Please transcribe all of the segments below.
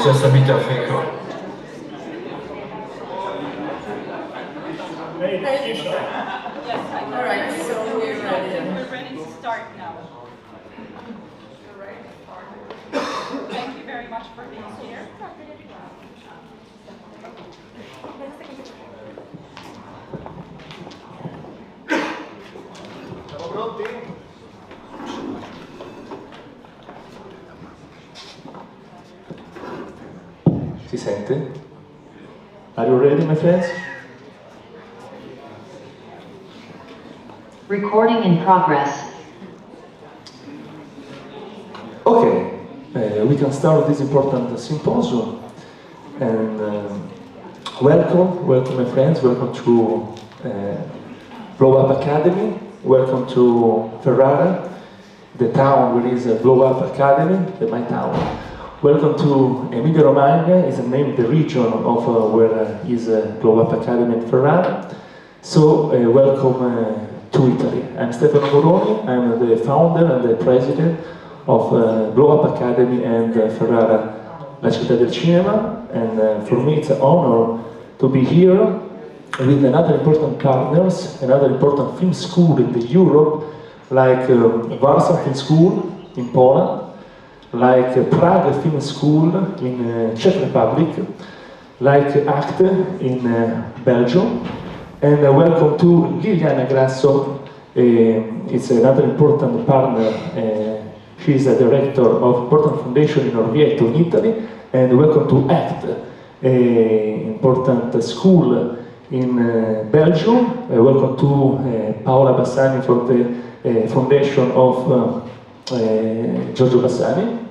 just a bit of echo. All right, so we're ready. We're ready to start now. Thank you very much for being here. Siamo pronti? Si sente? Are you ready, my friends? Recording in progress. Okay, we can start this important symposium. And welcome my friends, welcome to Blow Up Academy, welcome to Ferrara, the town where is Blow Up Academy, my town. Welcome to Emilia Romagna, is named the region of where is Blow Up Academy in Ferrara. So welcome to Italy. I'm Stefano Moroni, I'm the founder and the president of Blow Up Academy and Ferrara, la Città del Cinema. And for me it's an honor to be here with another important partners, another important film school in the Europe, like Warsaw Film School in Poland, like Prague Film School in Czech Republic, like ACT in Belgium, and welcome to Liliana Grasso. It's another important partner. She is a director of important foundation in Orvieto in Italy, and welcome to ACT, important school in Belgium. Welcome to Paola Bassani for the foundation of Giorgio Bassani.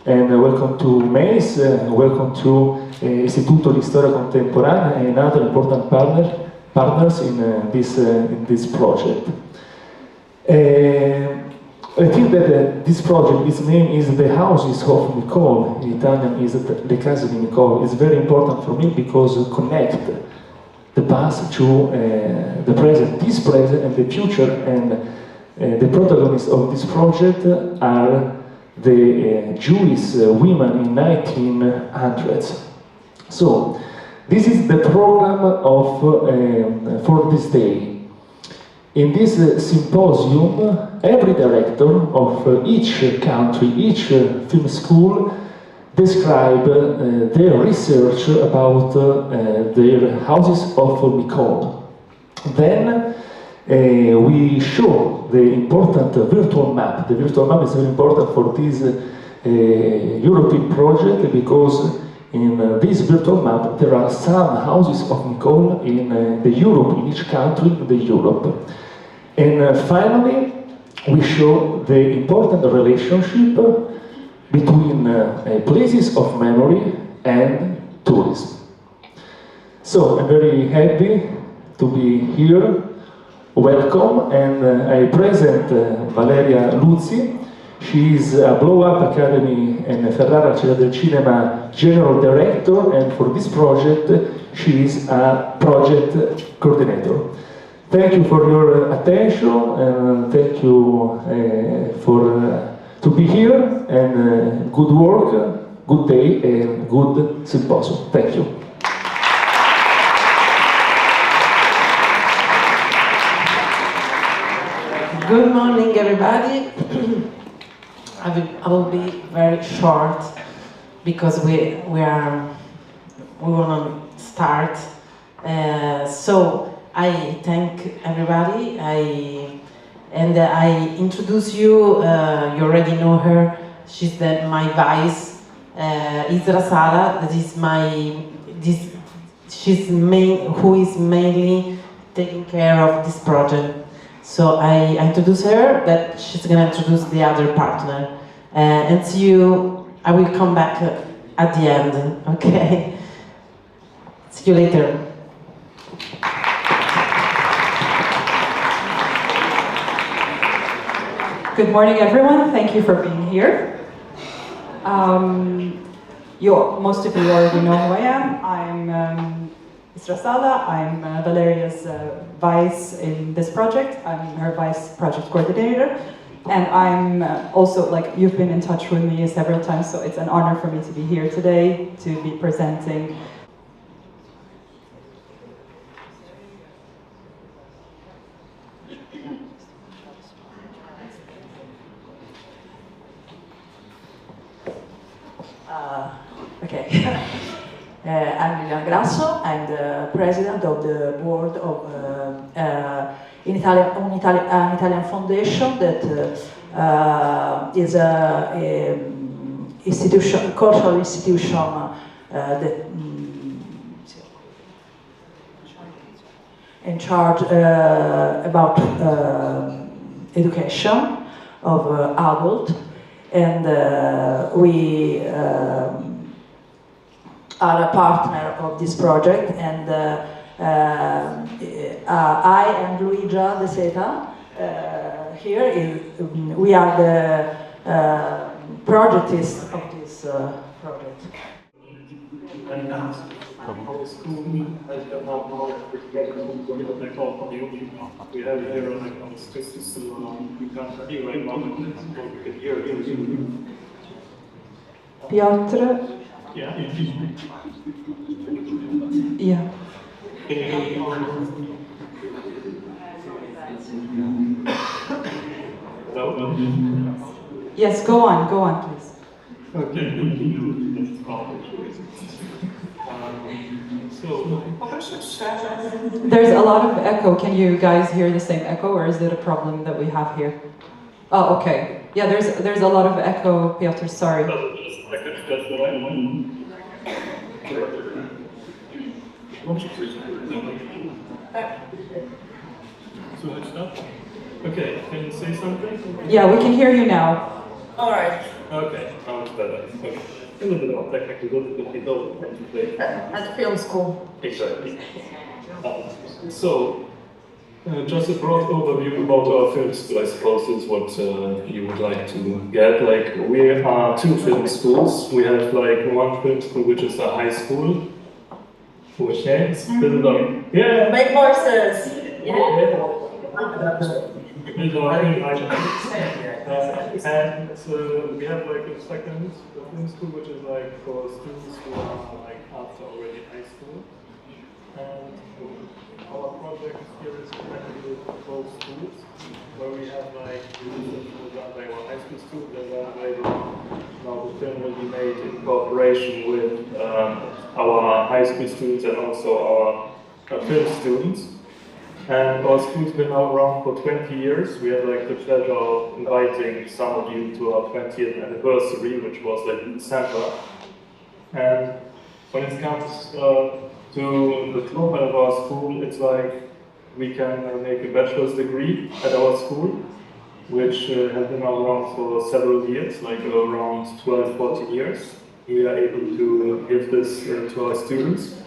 And welcome to MEIS, welcome to Istituto di Storia Contemporanea and other important partners in this project. I think that this project, its name is The Houses of Micòl, in Italian is Le Case di Micòl. It's very important for me because it connects the past to the present, this present and the future, and the protagonists of this project are the Jewish women in 1900s. So, this is the program of for this day. In this symposium, every director of each country, each film school, describe their research about their houses of Micòl. Then we show the important virtual map. The virtual map is very important for this European project because in this virtual map there are some houses of Micòl in the Europe, in each country in the Europe. And finally, we show the important relationship between places of memory and tourism. So I'm very happy to be here. Welcome, and I present Valeria Luzzi. She is a Blow Up Academy and Ferrara Città del Cinema General Director, and for this project she is a project coordinator. Thank you for your attention, and thank you to be here, and good work, good day, and good symposium. Thank you. Good morning, everybody. I will be very short because we want to start. So I thank everybody. I introduce you. You already know her. She's my vice, Isra Sala. That is who is mainly taking care of this project. So I introduce her, that she's going to introduce the other partner. And see you, I will come back at the end, okay? See you later. Good morning, everyone. Thank you for being here. Most of you already know who I am. I'm Isra Sala. I'm Valeria's vice in this project. I'm her vice project coordinator. And I'm also, like, you've been in touch with me several times, so it's an honor for me to be here today, to be presenting. Okay. I'm Liliana Grasso. I'm the president of the board of an Italian foundation that is a institution, cultural institution that in charge about education of adult, and we are a partner of this project, and I and Luigia De Seta we are the projectists of this project. Our school has got now we have here like on statistics, we can't see right now, but we can hear it. Piotr? Yeah. Yeah. Hello? Yes, go on, please. Okay. There's a lot of echo. Can you guys hear the same echo, or is it a problem that we have here? Oh, okay. Yeah, there's a lot of echo, Piotr, sorry. Okay, can you say something? Yeah, we can hear you now. All right. Okay, much better. Okay. A little bit of technical difficulty. At film school. Exactly. Just a broad overview about our film school, I suppose is what you would like to get. Like, we are two film schools. We have like one film school which is a high school. Okay, yeah. Make voices. And we have like a second film school which is like for students who are like after already high school. And our project here is connected with both schools, where we have like done by our high school students, and then later on now the film will be made in cooperation with our high school students and also our film students. And our school's been now around for 20 years. We had like the pleasure of inviting some of you to our 20th anniversary, which was like in December. And when it comes to the development of our school, it's like we can make a bachelor's degree at our school, which has been around for several years, like around 12, 14 years. We are able to give this to our students.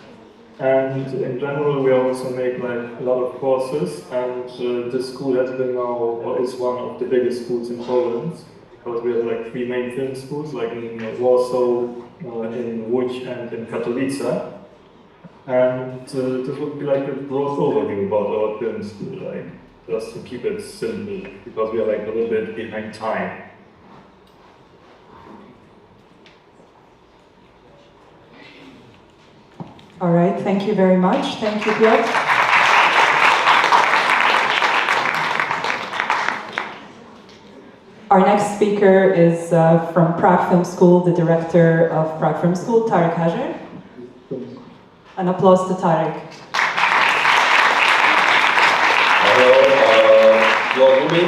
And in general, we also make like a lot of courses, and this school has been now, or is one of the biggest schools in Poland, because we have like three main film schools, like in Warsaw, in Łódź, and in Katowice. And this would be like a broad overview about our film school, like just to keep it simple, because we are like a little bit behind time. All right, thank you very much. Thank you, Piotr. Our next speaker is from Prague Film School, the director of Prague Film School, Tarek Hajer. An applause to Tarek. Hello, you all hear me?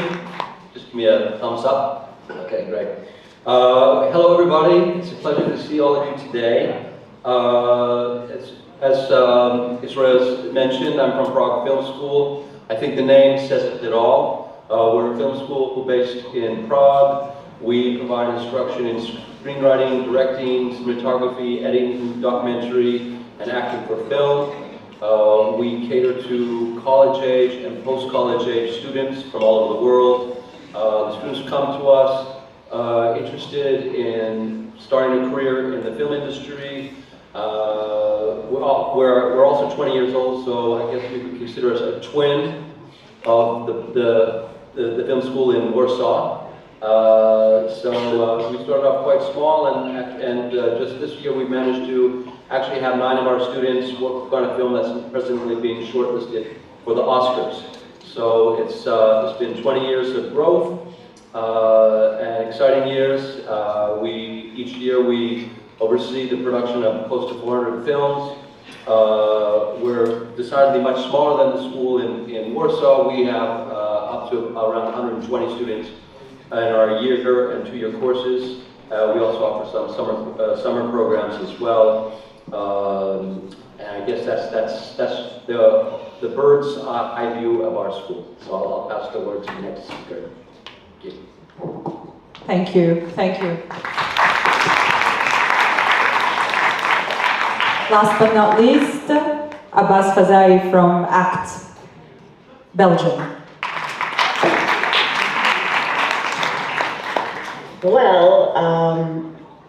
Just give me a thumbs up. Okay, great. Hello everybody, it's a pleasure to see all of you today. As Israel mentioned, I'm from Prague Film School. I think the name says it all. We're a film school based in Prague. We provide instruction in screenwriting, directing, cinematography, editing, documentary, and acting for film. We cater to college age and post-college age students from all over the world. The students come to us interested in starting a career in the film industry. We're also 20 years old, so I guess we could consider us a twin of the the film school in Warsaw. So we started off quite small, and just this year we managed to actually have 9 of our students work on a film that's presently being shortlisted for the Oscars. So it's been 20 years of growth and exciting years. Each year we oversee the production of close to 400 films. We're decidedly much smaller than the school in Warsaw. We have up to around 120 students in our year and 2-year courses. We also offer some summer programs as well. And I guess that's the bird's eye view of our school. So I'll pass the word to the next speaker. Thank you. Thank you. Last but not least, Abbas Fazai from ACT, Belgium. Well,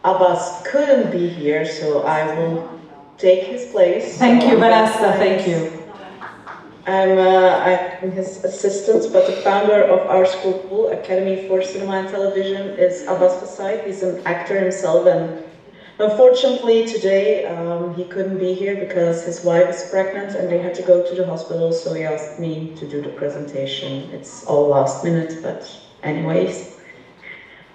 Abbas couldn't be here, so I will take his place. Thank you, Vanessa. Thank you. I'm his assistant, but the founder of our school, Academy for Cinema and Television, is Abbas Fazai. He's an actor himself, and unfortunately today he couldn't be here because his wife is pregnant and they had to go to the hospital, so he asked me to do the presentation. It's all last minute, but anyways.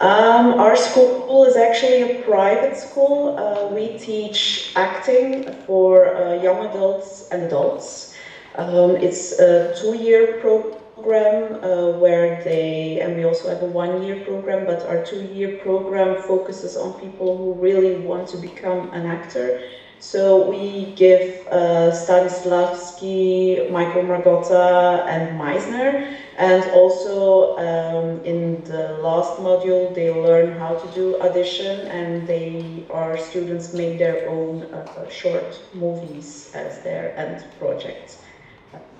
Our school is actually a private school. We teach acting for young adults and adults. It's a 2-year program and we also have a 1-year program, but our 2-year program focuses on people who really want to become an actor. So we give Stanislavski, Micòl Margota and Meisner, and also in the last module they learn how to do audition, and our students make their own short movies as their end project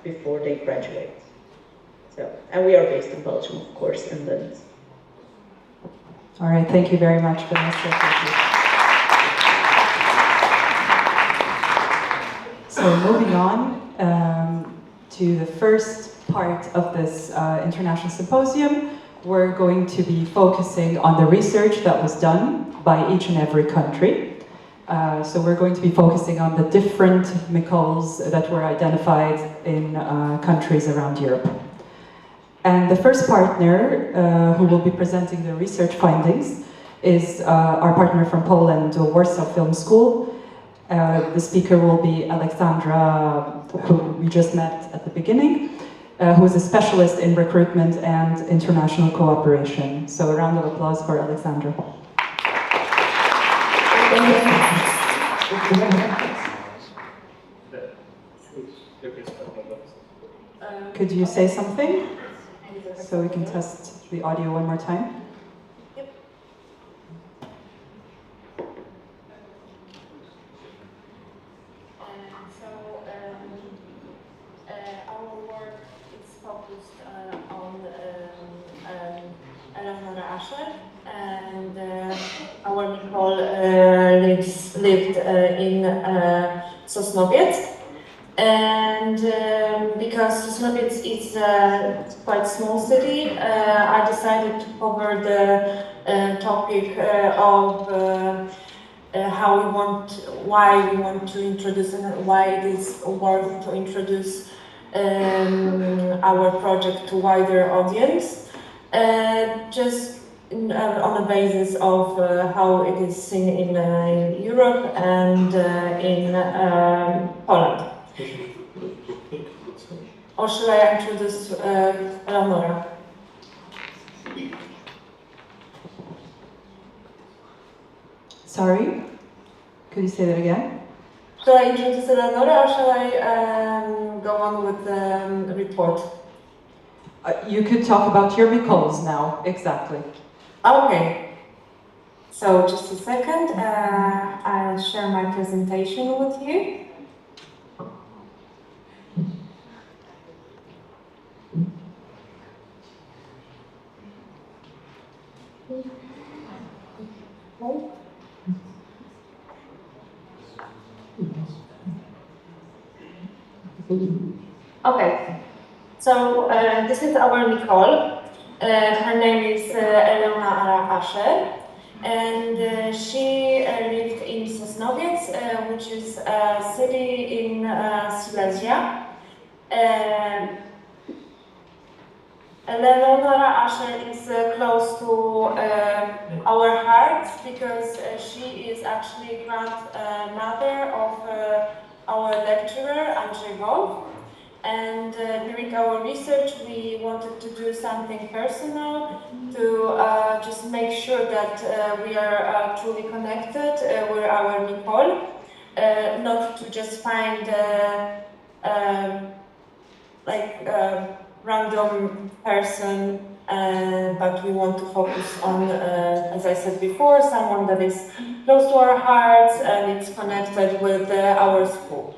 before they graduate. So, and we are based in Belgium, of course, in Lund. All right, thank you very much, Vanessa. Thank you. So moving on to the first part of this international symposium, we're going to be focusing on the research that was done by each and every country. So we're going to be focusing on the different Micòls that were identified in countries around Europe. And the first partner who will be presenting the research findings is our partner from Poland, the Warsaw Film School. The speaker will be Alexandra, who we just met at the beginning, who is a specialist in recruitment and international cooperation. So a round of applause for Alexandra. Could you say something so we can test the audio one more time? Yep. Our work is focused on Eleanor Asher, and our Micòl lived in Sosnowiec, and because Sosnowiec is a quite small city, I decided to cover the topic of why we want to introduce and why it is worth to introduce our project to wider audience, just on the basis of how it is seen in Europe and in Poland. Or should I introduce Eleonora? Sorry? Could you say that again? Shall I introduce Eleonora or shall I go on with the report? You could talk about your Micòls now, exactly. Okay. So just a second, I'll share my presentation with you. Okay, so this is our Micòl. Her name is Eleonora Asher, and she lived in Sosnowiec, which is a city in Silesia. Eleonora Asher is close to our hearts because she is actually grandmother of our lecturer, Andrzej Wolf. And during our research, we wanted to do something personal to just make sure that we are truly connected with our Micòl, not to just find random person, but we want to focus on, as I said before, someone that is close to our hearts and it's connected with our school.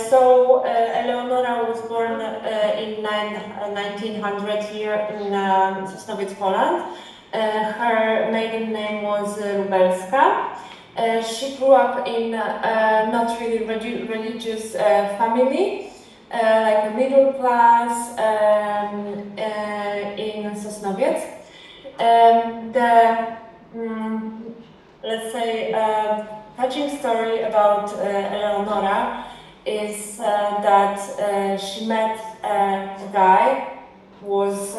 So Eleonora was born in 1900 here in Sosnowiec, Poland. Her maiden name was Lubelska. She grew up in a not really religious family, like a middle class in Sosnowiec. Let's say, touching story about Eleonora is that she met a guy who was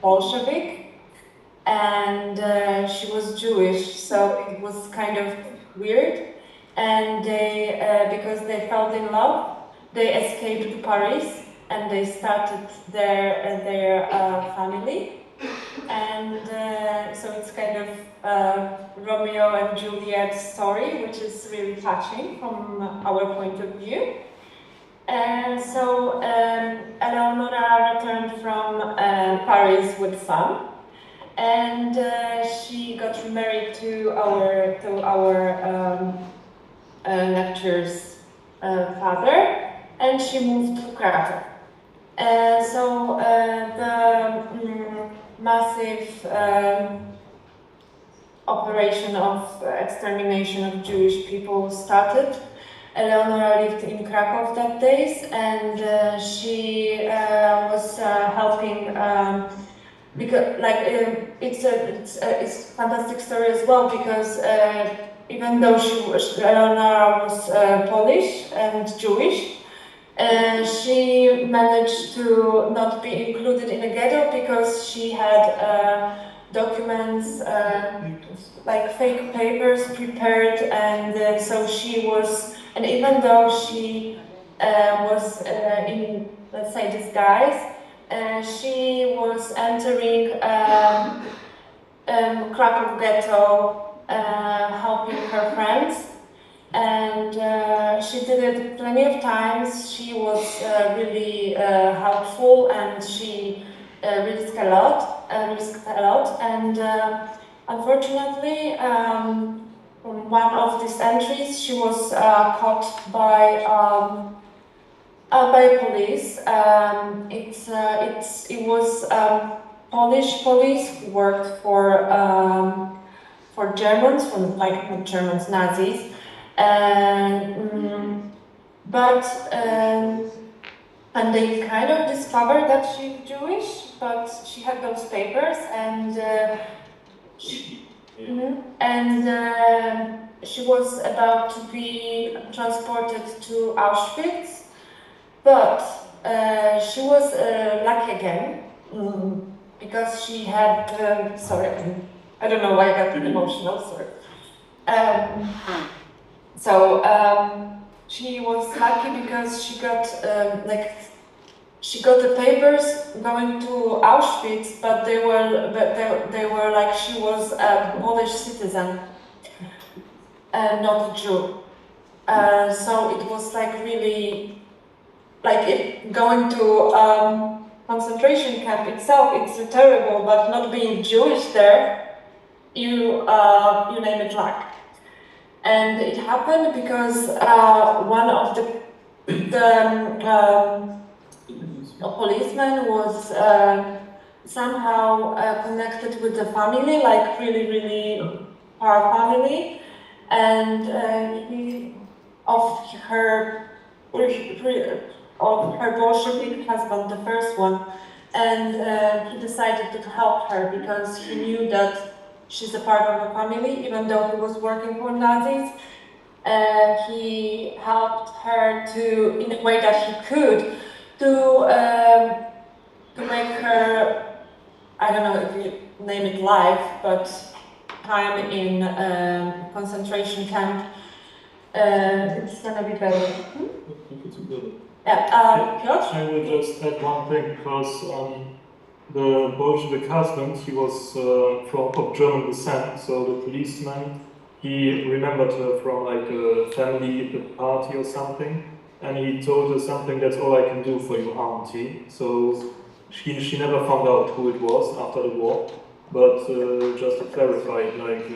Bolshevik, and she was Jewish, so it was kind of weird. And they, because they fell in love, they escaped to Paris and they started their family. And so it's kind of Romeo and Juliet story, which is really touching from our point of view. And so Eleonora returned from Paris with son, and she got remarried to our lecturer's father, and she moved to Krakow. So the massive operation of extermination of Jewish people started. Eleonora lived in Krakow that days, and she was helping because, it's a fantastic story as well, because even though Eleonora was Polish and Jewish, she managed to not be included in a ghetto because she had documents, like fake papers prepared, and so she was, and even though she was in, let's say, disguise, she was entering Krakow ghetto, helping her friends. And she did it plenty of times. She was really helpful, and she risked a lot. And unfortunately, one of these entries, she was caught by police. It was Polish police who worked for Germans, not Germans, Nazis. And they kind of discovered that she's Jewish, but she had those papers, and she was about to be transported to Auschwitz, but she was lucky again, because she had, sorry, I don't know why I got emotional, sorry. So she was lucky because she got the papers going to Auschwitz, but they were like, she was a Polish citizen and not a Jew. So it was like really, like going to concentration camp itself, it's terrible, but not being Jewish there, you name it, luck. And it happened because one of the policemen was somehow connected with the family, like really, really far family, and he of her Bolshevik husband, the first one. and he decided to help her because he knew that she's a part of a family, even though he was working for Nazis. He helped her to, in a way that he could, to make her, I don't know if you name it life, but time in concentration camp. It's gonna be better. Yeah, Piotr? I will just add one thing, because the Bolshevik husband, he was of German descent, so the policeman, he remembered her from like a family party or something, and he told her something, "That's all I can do for you, auntie." So she never found out who it was after the war, but just to clarify, like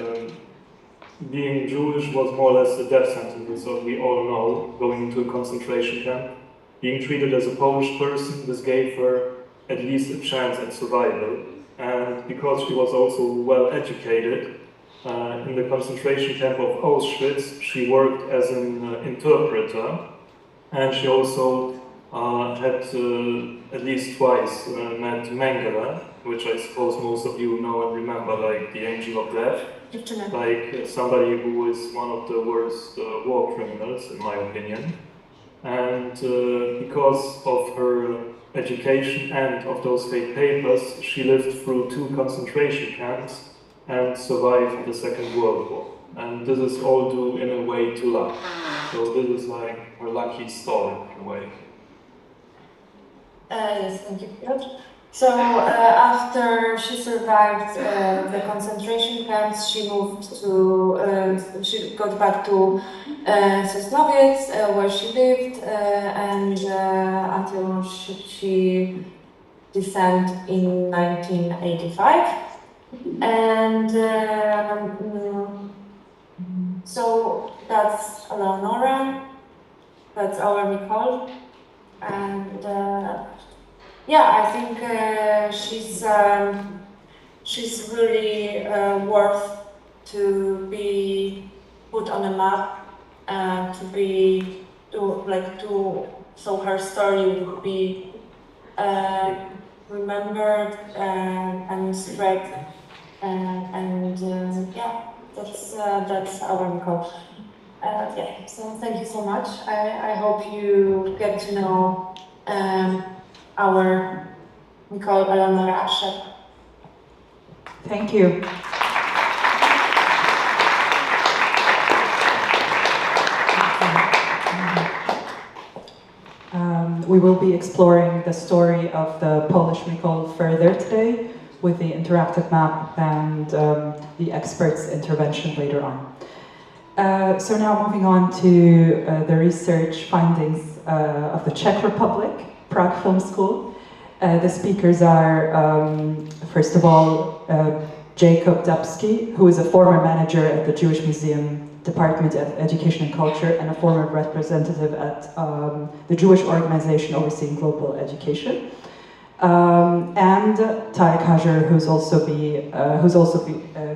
being Jewish was more or less a death sentence, so we all know, going into a concentration camp. Being treated as a Polish person, this gave her at least a chance at survival. And because she was also well educated, in the concentration camp of Auschwitz, she worked as an interpreter, and she also had at least twice met Mengele, which I suppose most of you know and remember, like the angel of death, like somebody who is one of the worst war criminals, in my opinion. And because of her education and of those fake papers, she lived through 2 concentration camps and survived the Second World War. And this is all due in a way to luck. So this is like her lucky story in a way. Yes, thank you, Piotr. So after she survived the concentration camps, she moved to, she got back to Sosnowiec, where she lived, and until she dissented in 1985. And so that's Eleonora, that's our Micòl, and yeah, I think she's really worth to be put on a map, so her story would be remembered and spread, and yeah, that's our Micòl. Yeah, so thank you so much. I hope you get to know our Micòl Eleonora Asher. Thank you. We will be exploring the story of the Polish Micòl further today with the interactive map and the experts' intervention later on. So now moving on to the research findings of the Czech Republic, Prague Film School. The speakers are, first of all, Jacob Dubsky, who is a former manager at the Jewish Museum Department of Education and Culture and a former representative at the Jewish organization overseeing global education. And Tarek Hajar, who's also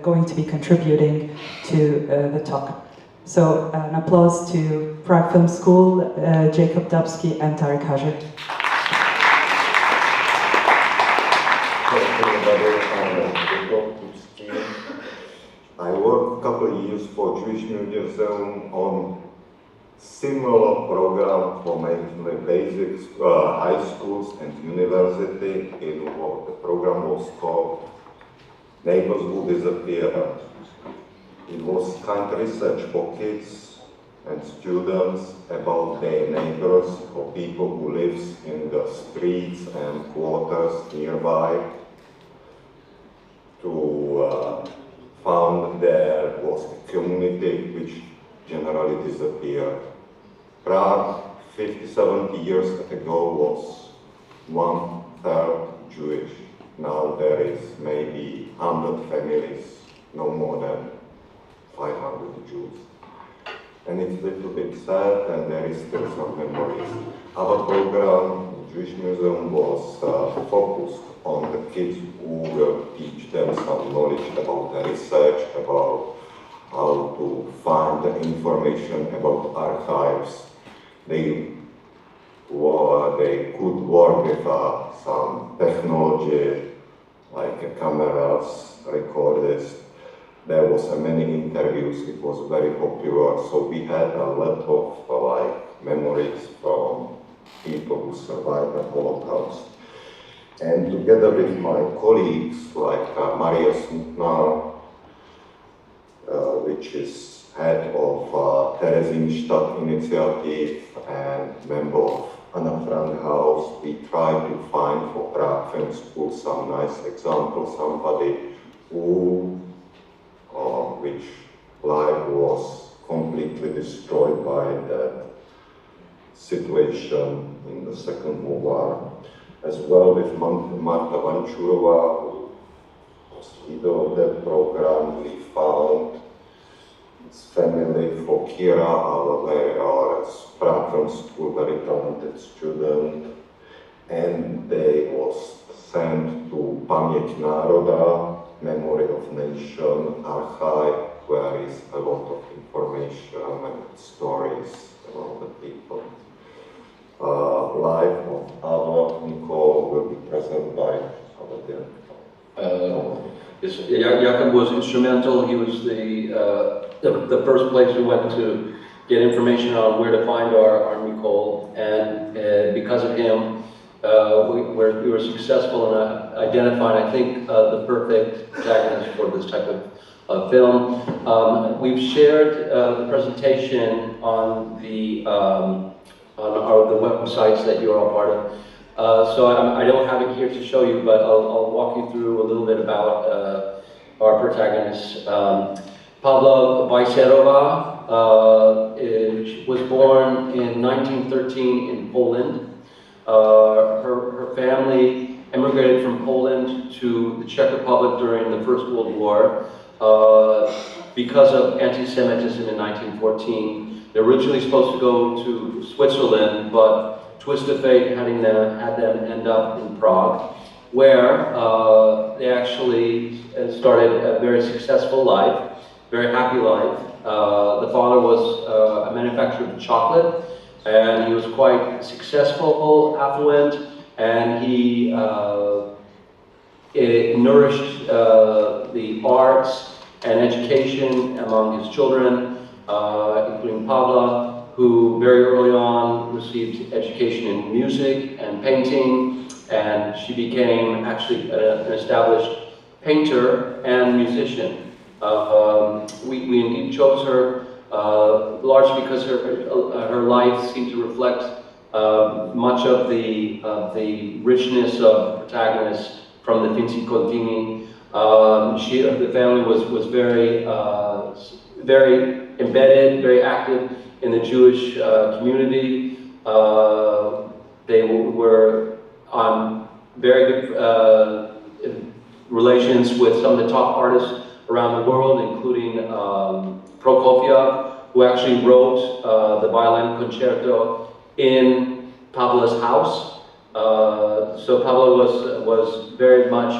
going to be contributing to the talk. So an applause to Prague Film School, Jacob Dubsky and Tarek Hajar. I worked a couple of years for Jewish Museum on similar program for mainly basic high schools and university. In what the program was called Neighbors Who Disappeared. It was kind of research for kids and students about their neighbors or people who live in the streets and quarters nearby. To found there was a community which generally disappeared. Prague, 50-70 years ago, was 1/3 Jewish. Now there is maybe 100 families, no more than 500 Jews. And it's a little bit sad, and there is still some memories. Our program, Jewish Museum, was focused on the kids who will teach them some knowledge about the research, about how to find the information about archives. They they could work with some technology like cameras, recorders. There was many interviews, it was very popular, so we had a lot of memories from people who survived the Holocaust. And together with my colleagues like Maria Smutná, which is head of Theresienstadt Initiative and member of Anna Frank House, we tried to find for Prague Film School some nice example, somebody who, which life was completely destroyed by that situation in the Second World War. As well with Marta Vančurová, who was leader of that program, we found his family for Kira, our Prague Film School, very talented student, and they was sent to Paměť národa, Memory of Nation archive, where is a lot of information and stories about the people. Life of Ava Micòl will be present by our director. Yes, Jakub was instrumental. He was the first place we went to get information on where to find our Micòl, and because of him, we were successful in identifying, I think, the perfect protagonist for this type of film. We've shared the presentation on the websites that you're all part of. So I don't have it here to show you, but I'll walk you through a little bit about our protagonists. Pavla Vajserova was born in 1913 in Poland. Her family emigrated from Poland to the Czech Republic during the First World War because of anti-Semitism in 1914. They were originally supposed to go to Switzerland, but twist of fate had them end up in Prague, where they actually started a very successful life, very happy life. The father was a manufacturer of chocolate, and he was quite successful, affluent, and he nourished the arts and education among his children, including Pavla, who very early on received education in music and painting, and she became actually an established painter and musician. We indeed chose her largely because her life seemed to reflect much of the richness of the protagonist from the Finzi Contini. The family was very embedded, very active in the Jewish community. They were on very good relations with some of the top artists around the world, including Prokofiev, who actually wrote the violin concerto in Pavla's house. So Pavla was very much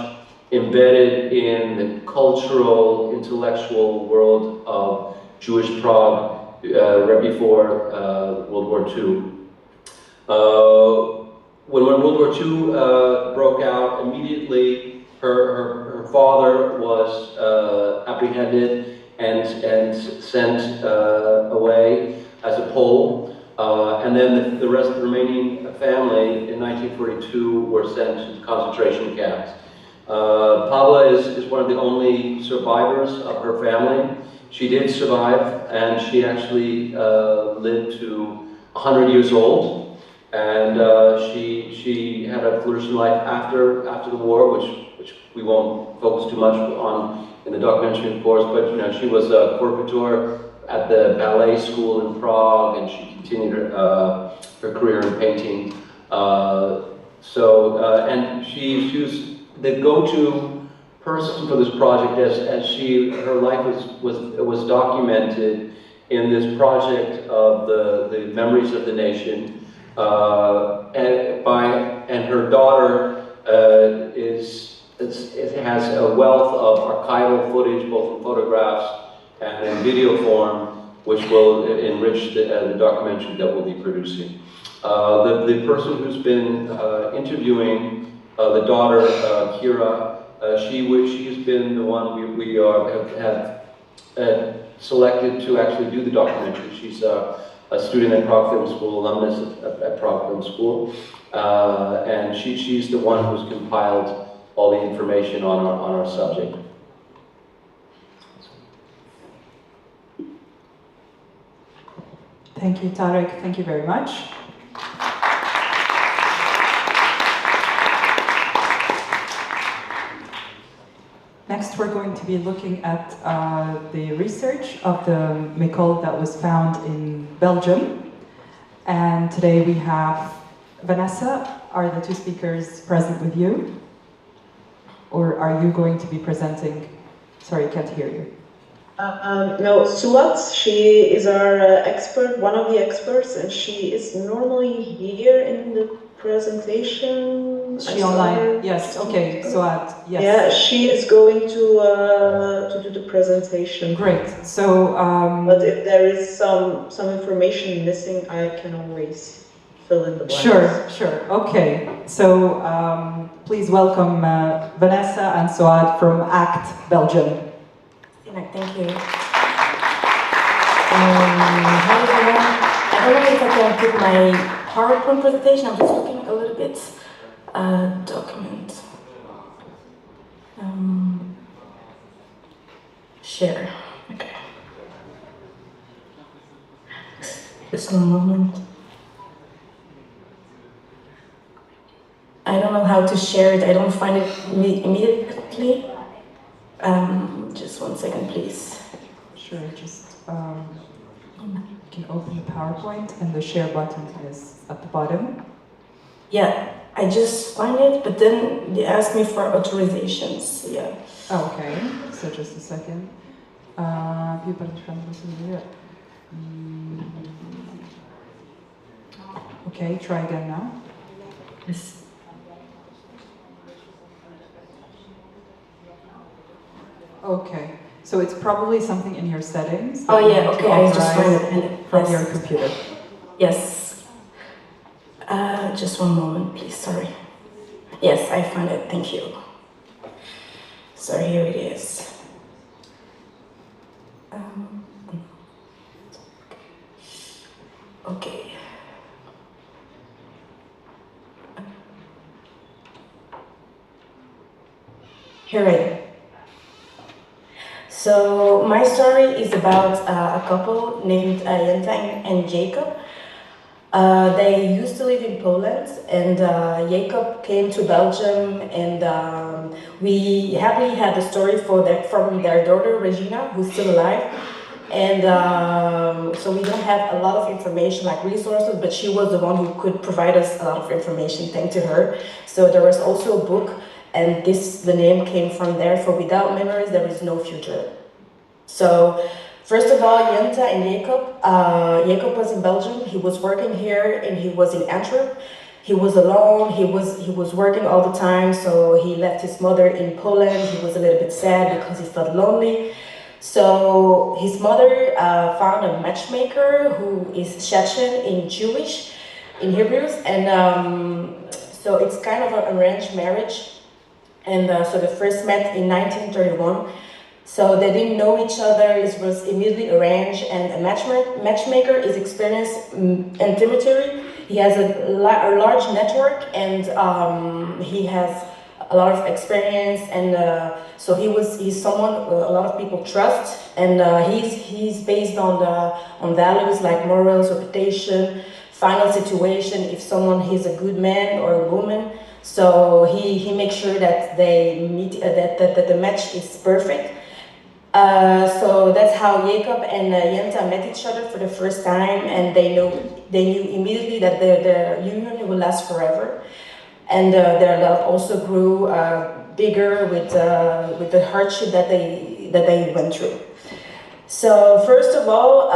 embedded in the cultural, intellectual world of Jewish Prague right before World War II. When World War II broke out, immediately her father was apprehended and sent away as a Pole. And then the rest of the remaining family in 1942 were sent to concentration camps. Pavla is one of the only survivors of her family. She did survive, and she actually lived to 100 years old. And she had a flourishing life after the war, which we won't focus too much on in the documentary, of course. But she was a corporateur at the ballet school in Prague, and she continued her career in painting. And she was the go-to person for this project, as her life was documented in this project of the memories of the nation. And her daughter has a wealth of archival footage, both in photographs and in video form, which will enrich the documentary that we'll be producing. The person who's been interviewing the daughter, Kira, she's been the one we have selected to actually do the documentary. She's a student at Prague Film School, alumnus at Prague Film School, and she's the one who's compiled all the information on our subject. Thank you, Tarek. Thank you very much. Next, we're going to be looking at the research of the Micòl that was found in Belgium. And today we have Vanessa. Are the two speakers present with you? Or are you going to be presenting? Sorry, I can't hear you. No, Suat, she is our expert, one of the experts, and she is normally here in the presentation. Is she online? Yes, okay, Suat, yes. Yeah, she is going to do the presentation. Great, so... but if there is some information missing, I can always fill in the blanks. Sure, okay. So, please welcome Vanessa and Suat from ACT Belgium. Thank you. Hi everyone. I don't know if I can put my PowerPoint presentation. I'm just looking a little bit. Document. Share. Okay. Just one moment. I don't know how to share it. I don't find it immediately. Just 1 second, please. Sure, just you can open the PowerPoint and the share button is at the bottom. Yeah, I just find it, but then they ask me for authorizations. Yeah. Oh, okay, so just a second. Okay, try again now. Yes. Okay, so it's probably something in your settings. Oh yeah, okay, I just find it from your computer. Yes. Just one moment, please. Sorry. Yes, I found it. Thank you. So here it is. Okay. Here it is. So my story is about a couple named Jenta and Jacob. They used to live in Poland, and Jacob came to Belgium, and we happily had the story from their daughter Regina, who's still alive. And so we don't have a lot of information like resources, but she was the one who could provide us a lot of information, thanks to her. So there was also a book, and the name came from there. For without memories, there is no future. So first of all, Jenta and Jacob. Jacob was in Belgium. He was working here, and he was in Antwerp. He was alone. He was working all the time. So he left his mother in Poland. He was a little bit sad because he felt lonely. So his mother found a matchmaker who is Chechen in Jewish, in Hebrews, and so it's kind of an arranged marriage. And so they first met in 1931. So they didn't know each other. It was immediately arranged, and a matchmaker is experienced intimacy. He has a large network, and he has a lot of experience, and so he's someone a lot of people trust, and he's based on values like morals, reputation, final situation. If he's a good man or a woman, so he makes sure that they meet, that the match is perfect. So that's how Jacob and Jenta met each other for the first time, and they knew immediately that their union will last forever. And their love also grew bigger with the hardship that they went through. So first of all,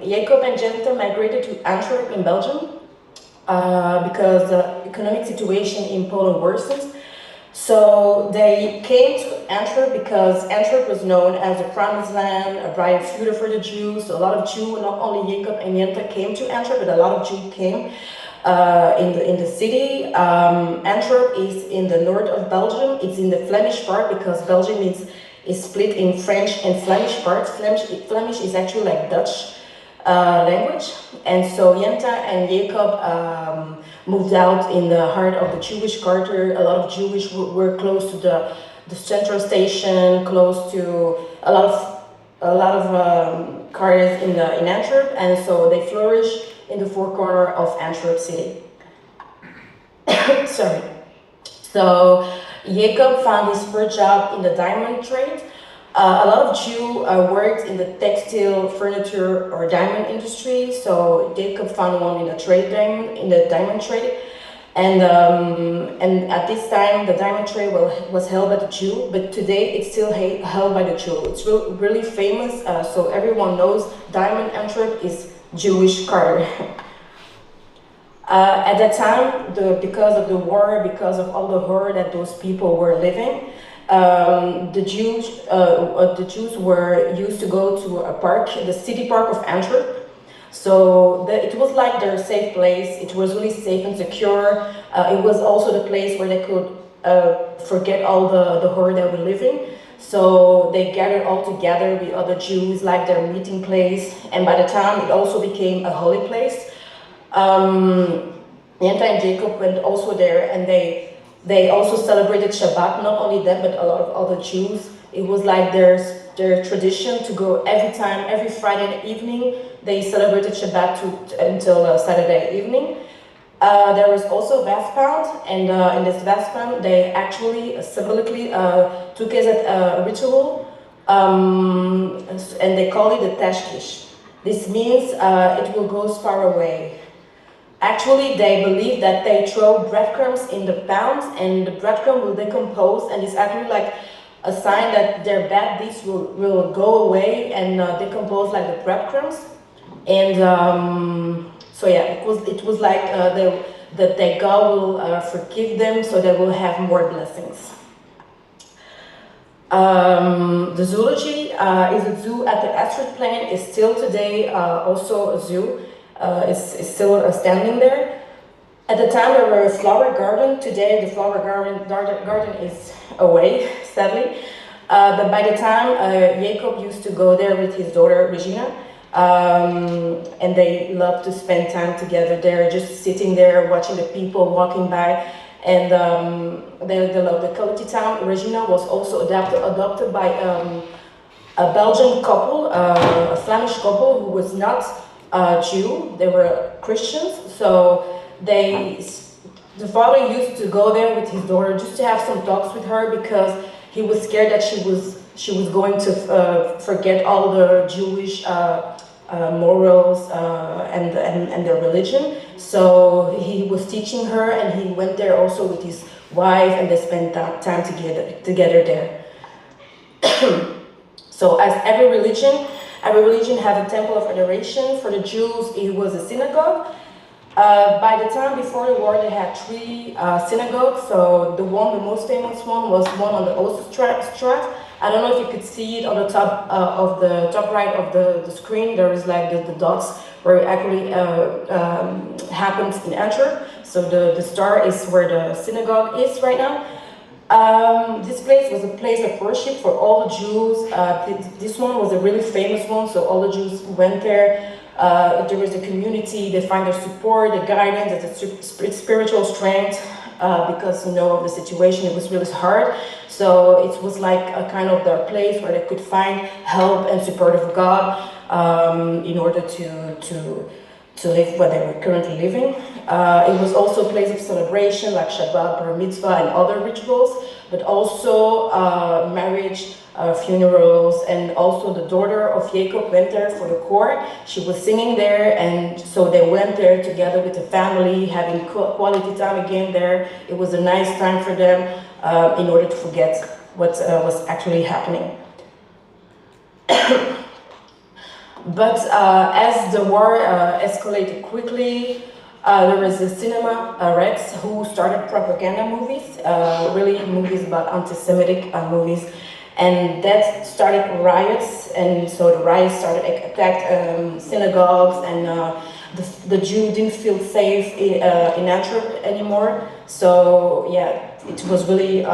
Jacob and Jenta migrated to Antwerp in Belgium because the economic situation in Poland worsened. So they came to Antwerp because Antwerp was known as the promised land, a bright future for the Jews. So a lot of Jews, not only Jacob and Jenta came to Antwerp, but a lot of Jews came in the city. Antwerp is in the north of Belgium. It's in the Flemish part because Belgium is split in French and Flemish parts. Flemish is actually like Dutch language. And so Jenta and Jacob moved out in the heart of the Jewish quarter. A lot of Jewish were close to the central station, close to a lot of quarters in Antwerp, and so they flourished in the four corners of Antwerp city. Sorry. So Jacob found his first job in the diamond trade. A lot of Jews worked in the textile, furniture, or diamond industry. So Jacob found one in the diamond trade, and at this time the diamond trade was held by the Jew, but today it's still held by the Jew. It's really famous, so everyone knows Diamond Antwerp is Jewish quarter. At that time, because of the war, because of all the horror that those people were living, the Jews were used to go to a park, the city park of Antwerp. So it was like their safe place. It was really safe and secure. It was also the place where they could forget all the horror they were living. So they gathered all together with other Jews, like their meeting place. And by the time, it also became a holy place. Jenta and Jacob went also there, and they also celebrated Shabbat. Not only them, but a lot of other Jews. It was like their tradition to go every Friday evening. They celebrated Shabbat until Saturday evening. There was also Vespound, and in this Vespound, they actually symbolically took it as a ritual, and they call it the Tashkish. This means it will go far away. Actually, they believe that they throw breadcrumbs in the pound, and the breadcrumb will decompose, and it's actually like a sign that their bad deeds will go away and decompose like the breadcrumbs. And so yeah, it was like that God will forgive them, so they will have more blessings. The zoology is a zoo at the Astrid Plain, is still today also a zoo. Is still standing there. At the time there were a flower garden. Today the flower garden is away, sadly. But by the time Jacob used to go there with his daughter Regina, and they loved to spend time together there, just sitting there watching the people walking by, and they loved the quality time. Regina was also adopted by a Belgian couple, a Flemish couple who was not Jew. They were Christians, so the father used to go there with his daughter just to have some talks with her, because he was scared that she was going to forget all the Jewish morals and their religion. So he was teaching her, and he went there also with his wife, and they spent time together there. So as every religion has a temple of adoration. For the Jews, it was a synagogue. By the time before the war, they had 3 synagogues. So the most famous one was one on the Oosterstraat. I don't know if you could see it on the top of the top right of the screen. There is like the dots where it actually happens in Antwerp. So the star is where the synagogue is right now. This place was a place of worship for all the Jews. This one was a really famous one, so all the Jews went there. There was a community, they find their support, the guidance, the spiritual strength, because of the situation, it was really hard. So it was like a kind of their place where they could find help and support of God in order to live what they were currently living. It was also a place of celebration like Shabbat, Bar Mitzvah, and other rituals, but also marriage, funerals, and also the daughter of Jacob went there for the choir. She was singing there, and so they went there together with the family, having quality time again there. It was a nice time for them in order to forget what was actually happening. But as the war escalated quickly, There was the Cinema Rex, who started propaganda movies, really movies about anti-Semitic movies, and that started riots. And so the riots started attacked synagogues, and the Jew didn't feel safe in Antwerp anymore. So yeah, it was really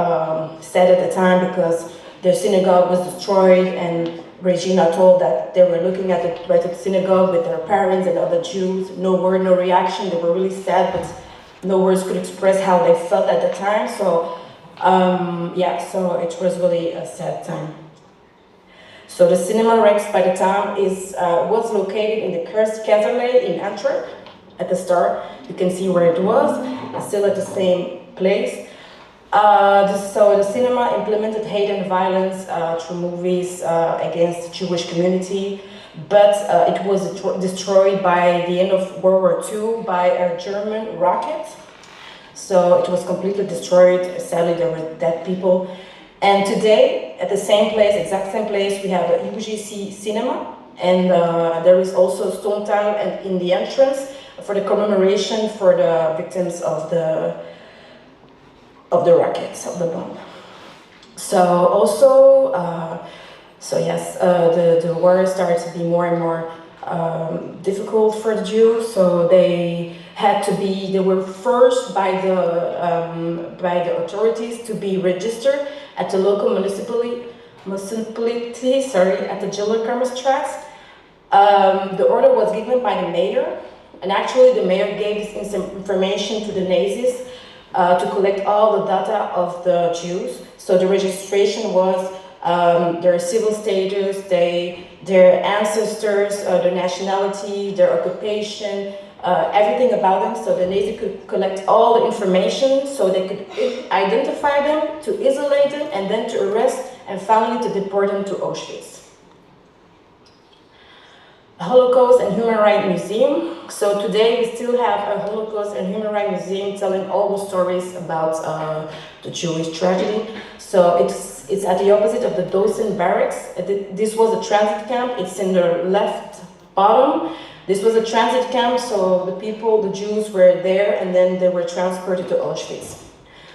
sad at the time because their synagogue was destroyed, and Regina told that they were looking at the synagogue with their parents and other Jews. No word, no reaction. They were really sad, but no words could express how they felt at the time. So yeah, so it was really a sad time. So the Cinema Rex by the time was located in the Kerstkazerlee in Antwerp at the start. You can see where it was. It's still at the same place. So the cinema implemented hate and violence through movies against the Jewish community, but it was destroyed by the end of World War II by a German rocket. So it was completely destroyed. Sadly, there were dead people. And today, at the same place, exact same place, we have a UGC cinema, and there is also a stone tile and in the entrance for the commemoration for the victims of the rockets, of the bomb. So also, so yes, the war started to be more and more difficult for the Jews. So they were first by the authorities to be registered at the local municipality, at the Gillerkammerstraat. The order was given by the mayor, and actually the mayor gave this information to the Nazis to collect all the data of the Jews. So the registration was their civil status, their ancestors, their nationality, their occupation, everything about them. So the Nazis could collect all the information so they could identify them, to isolate them, and then to arrest and finally to deport them to Auschwitz. Holocaust and Human Rights Museum. So today we still have a Holocaust and Human Rights Museum telling all the stories about the Jewish tragedy. So it's at the opposite of the Dawson Barracks. This was a transit camp. It's in the left bottom. This was a transit camp, so the Jews were there, and then they were transported to Auschwitz.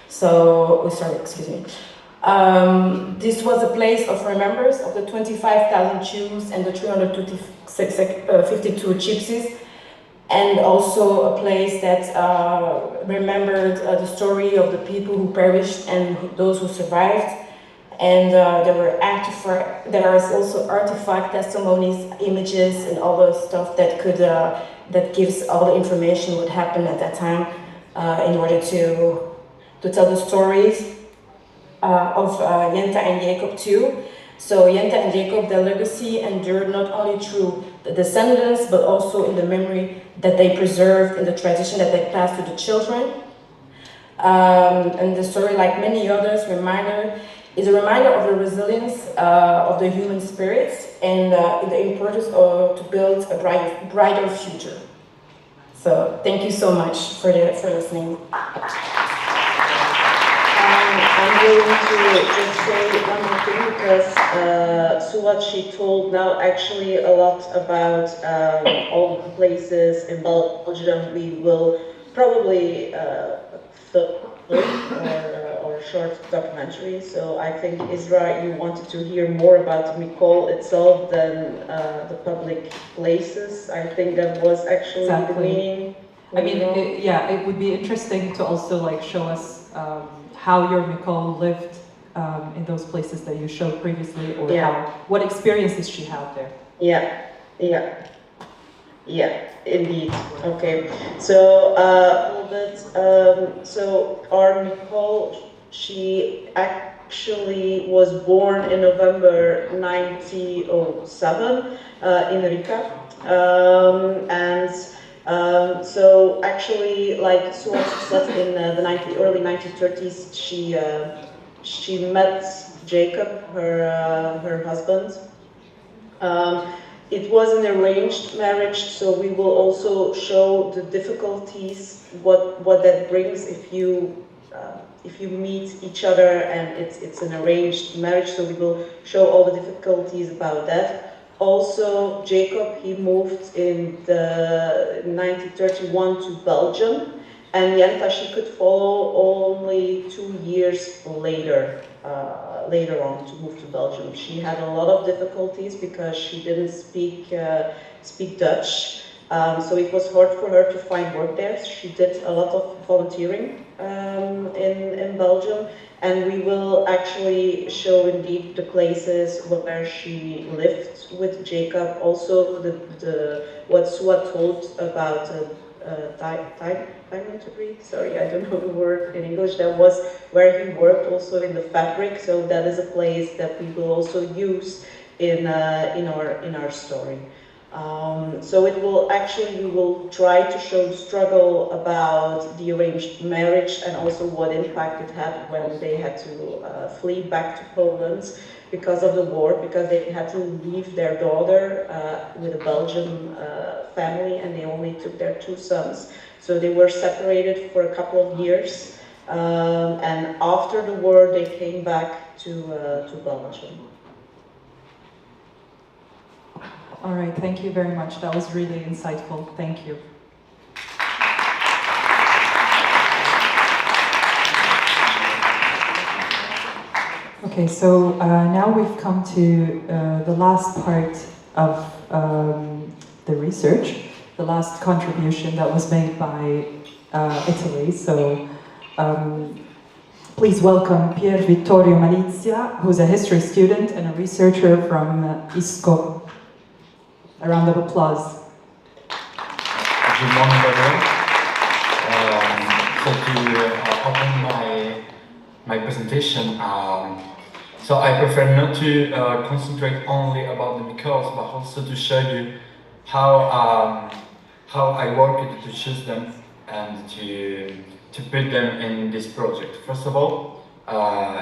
So, excuse me. This was a place of remembrance of the 25,000 Jews and the 352 gypsies, and also a place that remembered the story of the people who perished and those who survived. And there are also artifact testimonies, images, and all the stuff that gives all the information what happened at that time in order to tell the stories of Jenta and Jacob too. So Jenta and Jacob, their legacy endured not only through the descendants, but also in the memory that they preserved, in the tradition that they passed to the children. And the story, like many others, is a reminder of the resilience of the human spirit and the importance to build a brighter future. So thank you so much for listening. I'm going to just say one more thing, because what she told now actually a lot about all the places in Belgium we will probably film or short documentary. So I think, Isra, you wanted to hear more about Micòl itself than the public places. I think that was actually the meaning. I mean, it would be interesting to also show us how your Micòl lived in those places that you showed previously, or what experiences she had there. Yeah, indeed. Okay, so a little bit. So our Micòl, she actually was born in November 1907 in Riga, and so actually, like Suat said, in the early 1930s, she met Jacob, her husband. It was an arranged marriage, so we will also show the difficulties, what that brings if you meet each other and it's an arranged marriage. So we will show all the difficulties about that. Also, Jacob, he moved in the 1931 to Belgium, and Jenta, she could follow only 2 years later, later on to move to Belgium. She had a lot of difficulties because she didn't speak Dutch. So it was hard for her to find work there. She did a lot of volunteering in Belgium, and we will actually show indeed the places where she lived with Jacob. Also, what Suat told about diamond degree. Sorry, I don't know the word in English. That was where he worked also in the fabric. So that is a place that we will also use in our story. So it will actually, we will try to show the struggle about the arranged marriage and also what impact it had when they had to flee back to Poland because of the war, because they had to leave their daughter with a Belgian family, and they only took their 2 sons. So they were separated for a couple of years, and after the war they came back to Belgium. All right, thank you very much. That was really insightful. Thank you. Okay, so now we've come to the last part of the research, the last contribution that was made by Italy. So please welcome Pier Vittorio Malizia, who's a history student and a researcher from ISCO. A round of applause. Good morning, everyone. So to open my presentation, so I prefer not to concentrate only about the Micòls, but also to show you how I worked to choose them and to put them in this project. First of all,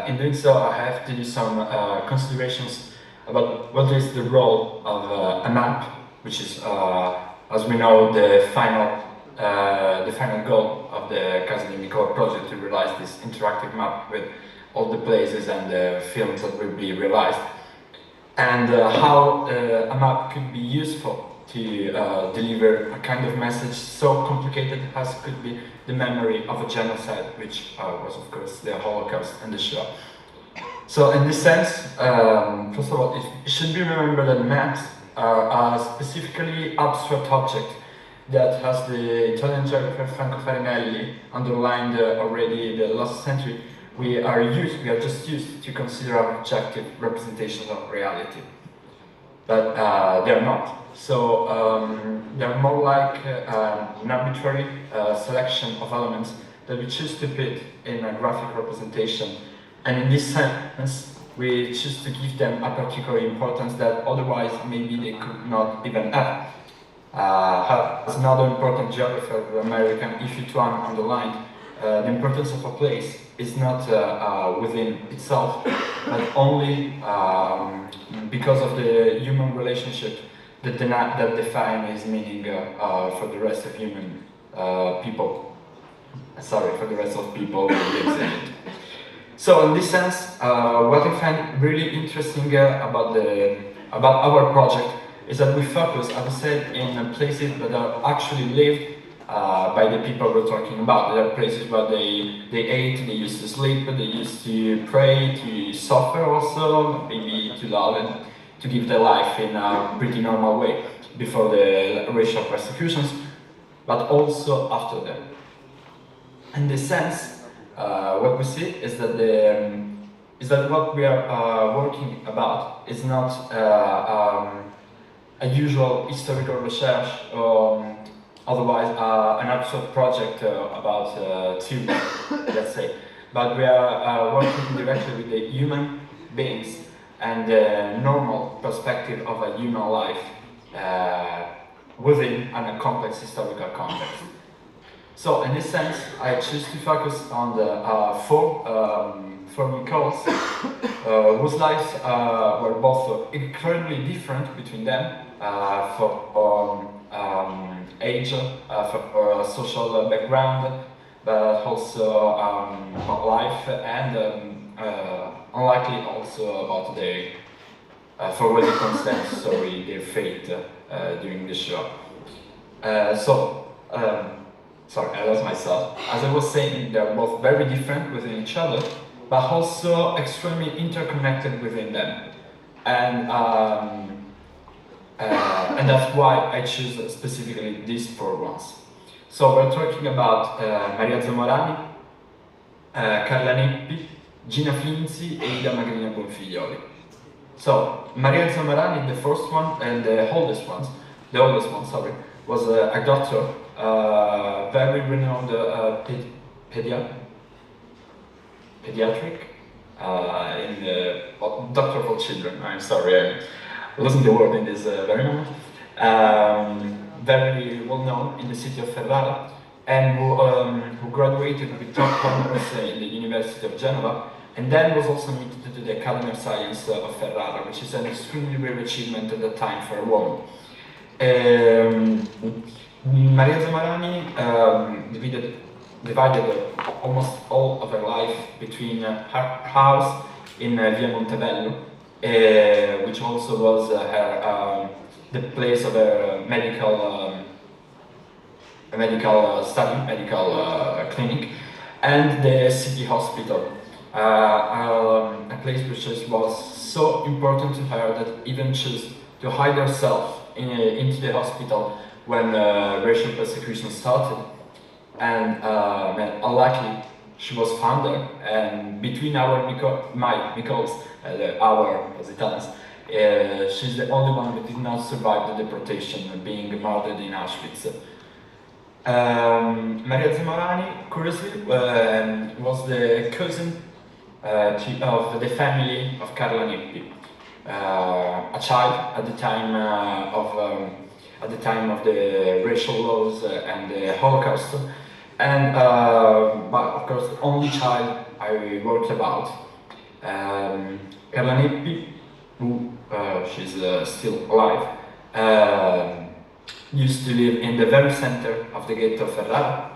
in doing so, I have to do some considerations about what is the role of a map, which is, as we know, the final goal of the Casa di Micòl project, to realize this interactive map with all the places and the films that will be realized, and how a map could be useful to deliver a kind of message so complicated as could be the memory of a genocide, which was, of course, the Holocaust and the Shoah. So in this sense, first of all, it should be remembered that maps are a specifically abstract object that, as the Italian geographer Franco Farinelli underlined already the last century, we are just used to consider objective representations of reality. But they're not. So they're more like an arbitrary selection of elements that we choose to put in a graphic representation. And in this sense, we choose to give them a particular importance that otherwise maybe they could not even have. As another important geographer, the American Ify Tuan, underlined, the importance of a place is not within itself, but only because of the human relationship that define its meaning for the rest of human people. Sorry, for the rest of people who lives in it. So in this sense, what I find really interesting about our project is that we focus, as I said, in places that are actually lived by the people we're talking about. There are places where they ate, they used to sleep, they used to pray, to suffer also, maybe to love and to give their life in a pretty normal way before the racial persecutions, but also after them. In this sense, what we see is that what we are working about is not a usual historical research or otherwise an abstract project about theory, let's say. But we are working directly with the human beings and the normal perspective of a human life within a complex historical context. So in this sense, I choose to focus on the four Micòls whose lives were both incredibly different between them for age, for social background, but also life, and unlikely also about forwarded consent, sorry, their fate during the show. Sorry, I lost myself. As I was saying, they're both very different within each other, but also extremely interconnected within them. And that's why I choose specifically these 4 ones. So we're talking about Maria Zamorani, Carla Neppi, Gina Finzi, e Ida Magrina Bonfiglioli. So Maria Zamorani, the first one and the oldest one, was a doctor, very renowned pediatric, doctor for children. I'm sorry, I lost the word in this very moment. Very well known in the city of Ferrara, and who graduated with top honors in the University of Genova, and then was also admitted to the Academy of Science of Ferrara, which is an extremely rare achievement at the time for a woman. Maria Zamorani divided almost all of her life between her house in Via Montebello, which also was the place of her medical clinic, and the city hospital, a place which was so important to her that even chose to hide herself into the hospital when racial persecution started. And unluckily, she was found there, and between Micòls, our as Italians, she's the only one that did not survive the deportation, being murdered in Auschwitz. Maria Zamorani, curiously, was the cousin of the family of Carla Neppi, a child at the time of the racial laws and the Holocaust, and but of course the only child I worked about. Carla Neppi, who she's still alive, used to live in the very center of the ghetto of Ferrara,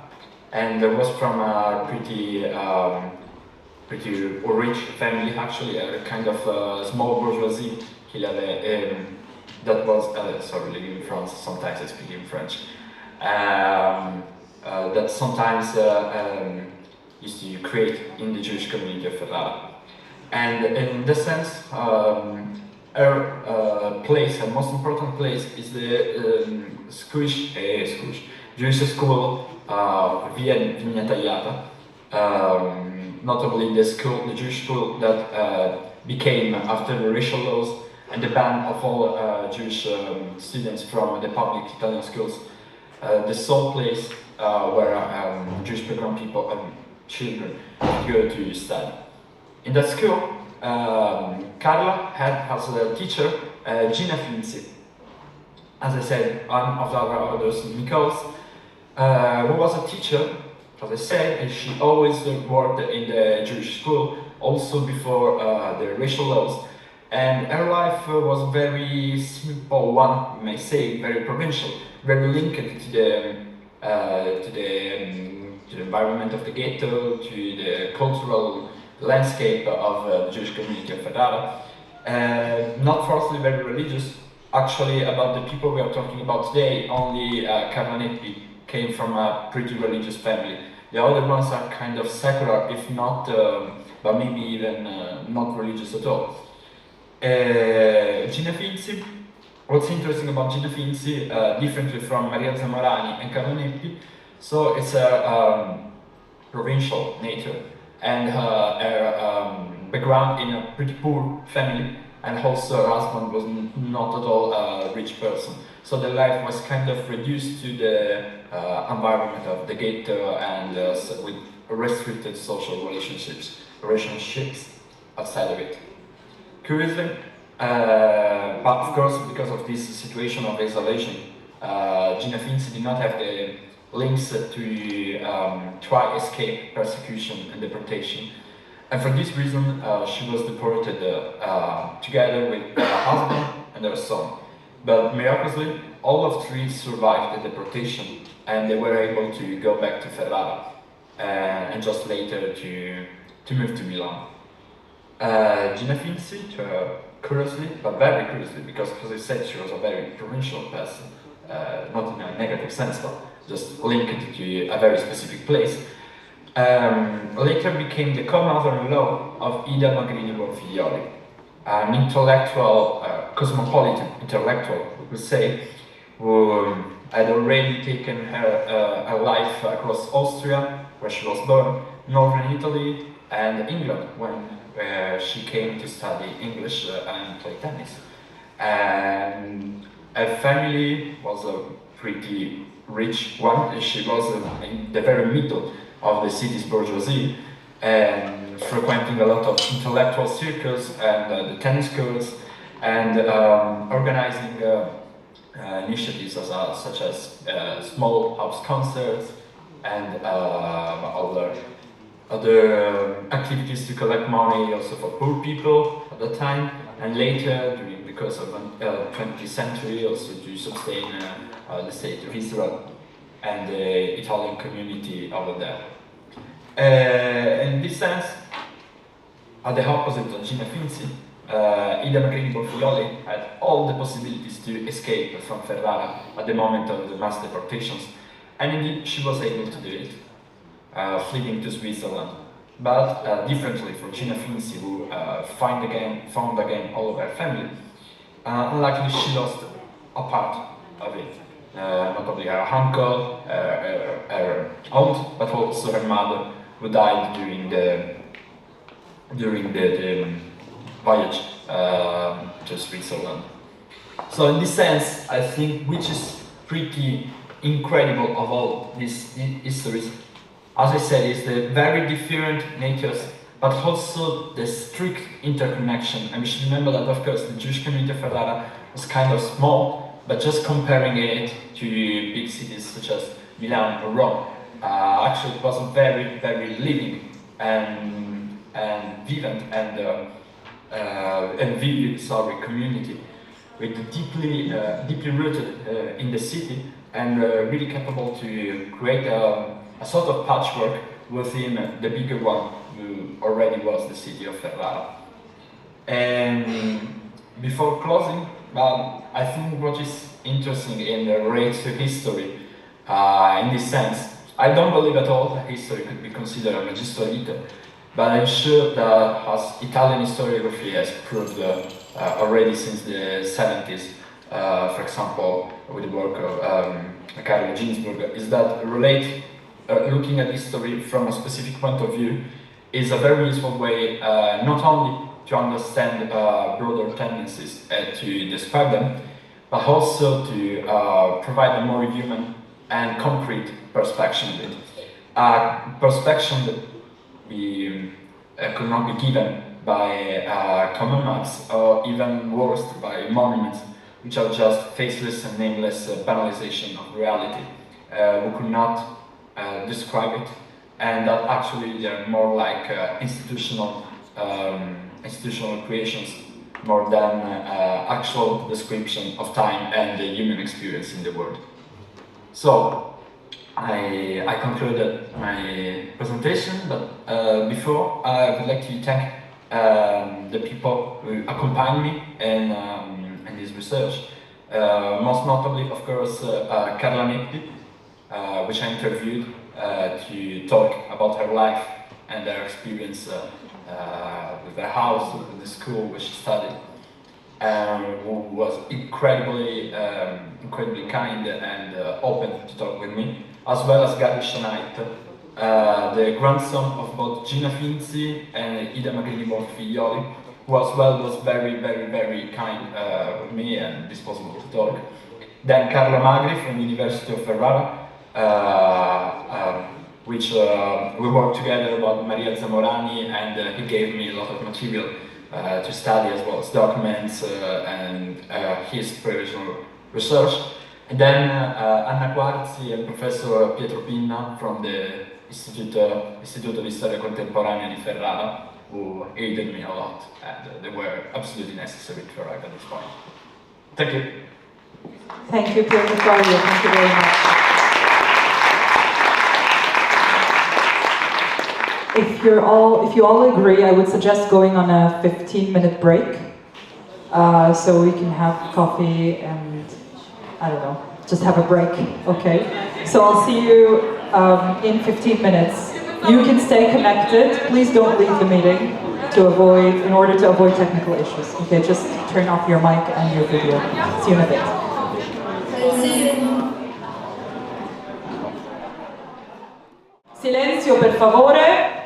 and was from a pretty rich family, actually, a kind of small bourgeoisie that was, sorry, living in France, sometimes I speak in French, that sometimes used to create in the Jewish community of Ferrara. And in this sense, her place, her most important place, is the Jewish school Via Vigna Tagliata, notably the Jewish school that became, after the racial laws and the ban of all Jewish students from the public Italian schools, the sole place where Jewish background people, children, go to study. In that school, Carla had as a teacher Gina Finzi. As I said, one of our others, Micòl, who was a teacher, as I said, and she always worked in the Jewish school, also before the racial laws. And her life was very simple, one may say, very provincial, very linked to the environment of the ghetto, to the cultural landscape of the Jewish community of Ferrara. Not forcefully very religious. Actually, about the people we are talking about today, only Carla Neppi came from a pretty religious family. The other ones are kind of secular, if not, but maybe even not religious at all. Gina Finzi, what's interesting about Gina Finzi, differently from Maria Zamorani and Carla Neppi, so it's a provincial nature, and her background in a pretty poor family, and also her husband was not at all a rich person. So the life was kind of reduced to the environment of the ghetto and with restricted social relationships outside of it. Curiously, but of course, because of this situation of isolation, Gina Finzi did not have the links to try escape persecution and deportation. And for this reason, she was deported together with her husband and her son. But miraculously, all of three survived the deportation, and they were able to go back to Ferrara, and just later to move to Milan. Gina Finzi, curiously, but very curiously, because as I said, she was a very provincial person, not in a negative sense, but just linked to a very specific place. Later became the co-mother-in-law of Ida Magrini Bonfiglioli, an intellectual, cosmopolitan intellectual, we could say, who had already taken her life across Austria, where she was born, northern Italy, and England, where she came to study English and play tennis. And her family was a pretty rich one. She was in the very middle of the city's bourgeoisie, and frequenting a lot of intellectual circles and the tennis courts, and organizing initiatives such as small house concerts and other activities to collect money also for poor people at the time, and later during the course of the 20th century also to sustain the state of Israel and the Italian community over there. In this sense, at the opposite of Gina Finzi, Ida Magrini Bonfiglioli had all the possibilities to escape from Ferrara at the moment of the mass deportations, and indeed she was able to do it, fleeing to Switzerland. But differently from Gina Finzi, who found again all of her family, unluckily she lost a part of it. Not only her uncle, her aunt, but also her mother, who died during the voyage to Switzerland. So in this sense, I think, which is pretty incredible of all these histories, as I said, is the very different natures, but also the strict interconnection. And we should remember that, of course, the Jewish community of Ferrara was kind of small, but just comparing it to big cities such as Milan or Rome, actually it was a very, very living and vibrant and vivid, community, with deeply rooted in the city, and really capable to create a sort of patchwork within the bigger one, who already was the city of Ferrara. And before closing, I think what is interesting in the race to history, in this sense, I don't believe at all that history could be considered a magistral vita, but I'm sure that, as Italian historiography has proved already since the 70s, for example, with the work of Carlo Ginzburg, is that looking at history from a specific point of view is a very useful way not only to understand broader tendencies and to describe them, but also to provide a more human and concrete perspective of it. A perspective that could not be given by common maps, or even worse, by monuments, which are just faceless and nameless banalization of reality. We could not describe it, and that actually they're more like institutional creations, more than actual description of time and the human experience in the world. So I concluded my presentation, but before I would like to thank the people who accompanied me in this research. Most notably, of course, Carla Neppi, which I interviewed to talk about her life and her experience with her house, with the school where she studied, who was incredibly kind and open to talk with me, as well as Gadi Shanait, the grandson of both Gina Finzi and Ida Magrini Bonfiglioli, who as well was very kind with me and disposable to talk. Then Carlo Magri from the University of Ferrara, which we worked together about Maria Zamorani, and he gave me a lot of material to study, as well as documents and his personal research. And then Anna Quarzi and Professor Pietro Pinna from the Istituto di Storia Contemporanea di Ferrara, who aided me a lot, and they were absolutely necessary to arrive at this point. Thank you. Thank you, Pietro Claudio. Thank you very much. If you all agree, I would suggest going on a 15-minute break, so we can have coffee and, I don't know, just have a break, okay? So I'll see you in 15 minutes. You can stay connected. Please don't leave the meeting in order to avoid technical issues. Okay, just turn off your mic and your video. See you in a bit. Silenzio, per favore.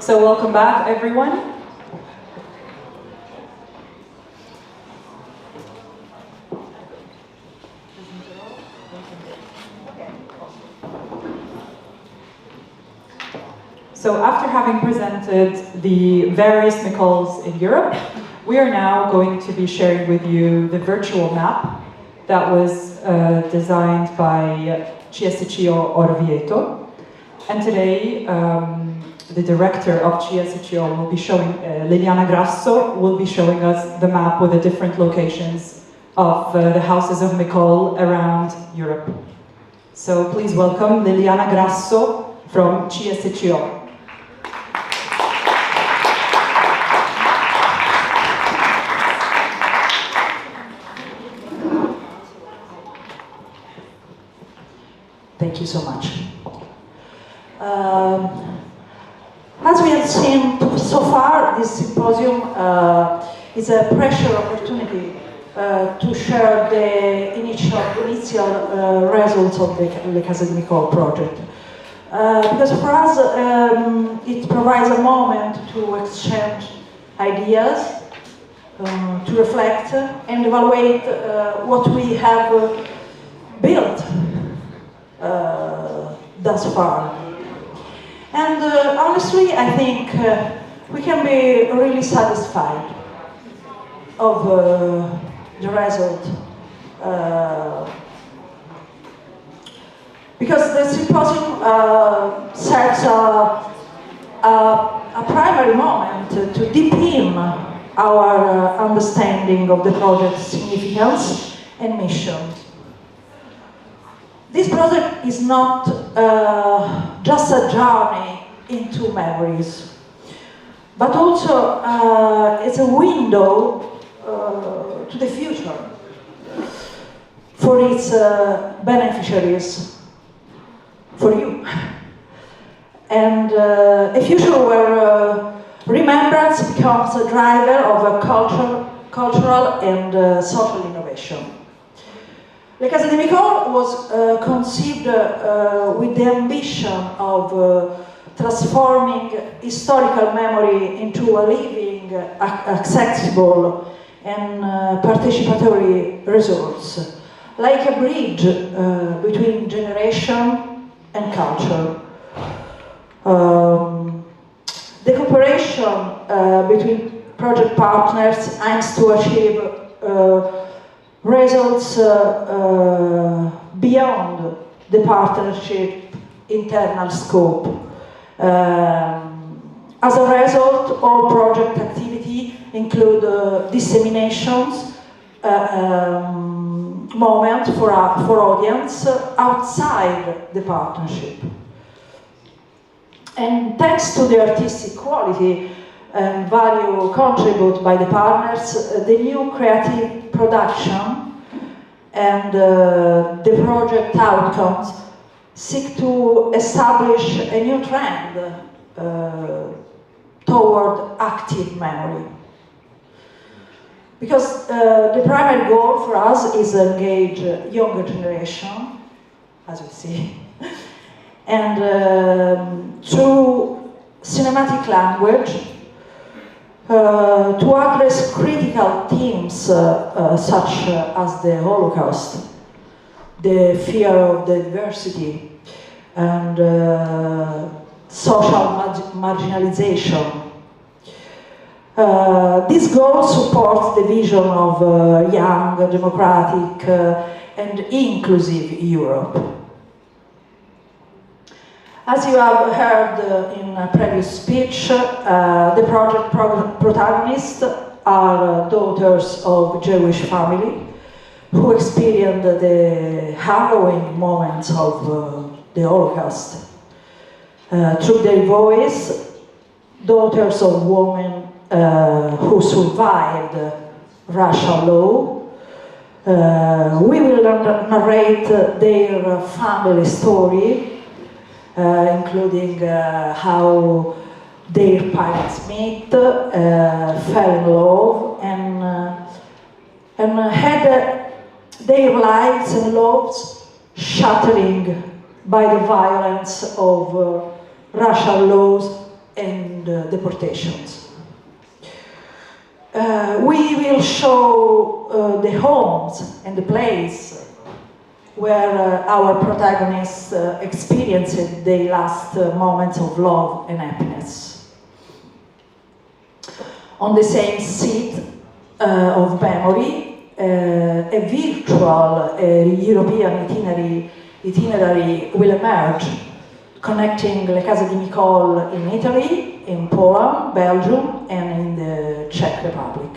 So welcome back, everyone. So after having presented the various Micòls in Europe, we are now going to be sharing with you the virtual map that was designed by CSCO Orvieto. And today, the director of CSCO will be showing, Liliana Grasso, will be showing us the map with the different locations of the houses of Micòl around Europe. So please welcome Liliana Grasso from CSCO. Thank you so much. As we have seen so far, this symposium is a precious opportunity to share the initial results of the Casa di Micòl project. Because for us, it provides a moment to exchange ideas, to reflect and evaluate what we have built thus far. And honestly, I think we can be really satisfied of the result. Because the symposium serves a primary moment to deepen our understanding of the project's significance and mission. This project is not just a journey into memories, but also it's a window to the future for its beneficiaries, for you. And a future where remembrance becomes a driver of a cultural and social innovation. La Casa di Micòl was conceived with the ambition of transforming historical memory into a living, accessible and participatory resource, like a bridge between generation and culture. The cooperation between project partners aims to achieve results beyond the partnership internal scope. As a result, all project activity include disseminations, moment for audience outside the partnership. And thanks to the artistic quality and value contributed by the partners, the new creative production and the project outcomes seek to establish a new trend toward active memory. Because the primary goal for us is to engage younger generation, as we see, and through cinematic language, to address critical themes such as the Holocaust, the fear of diversity, and social marginalization. This goal supports the vision of a young, democratic, and inclusive Europe. As you have heard in a previous speech, the project protagonists are daughters of Jewish family who experienced the harrowing moments of the Holocaust. Through their voice, daughters of women who survived racial law, we will narrate their family story, including how their parents met, fell in love, and had their lives and loves shattering by the violence of racial laws and deportations. We will show the homes and the place where our protagonists experienced their last moments of love and happiness. On the same seat of memory, a virtual European itinerary will emerge, connecting Le Case di Micòl in Italy, in Poland, Belgium, and in the Czech Republic.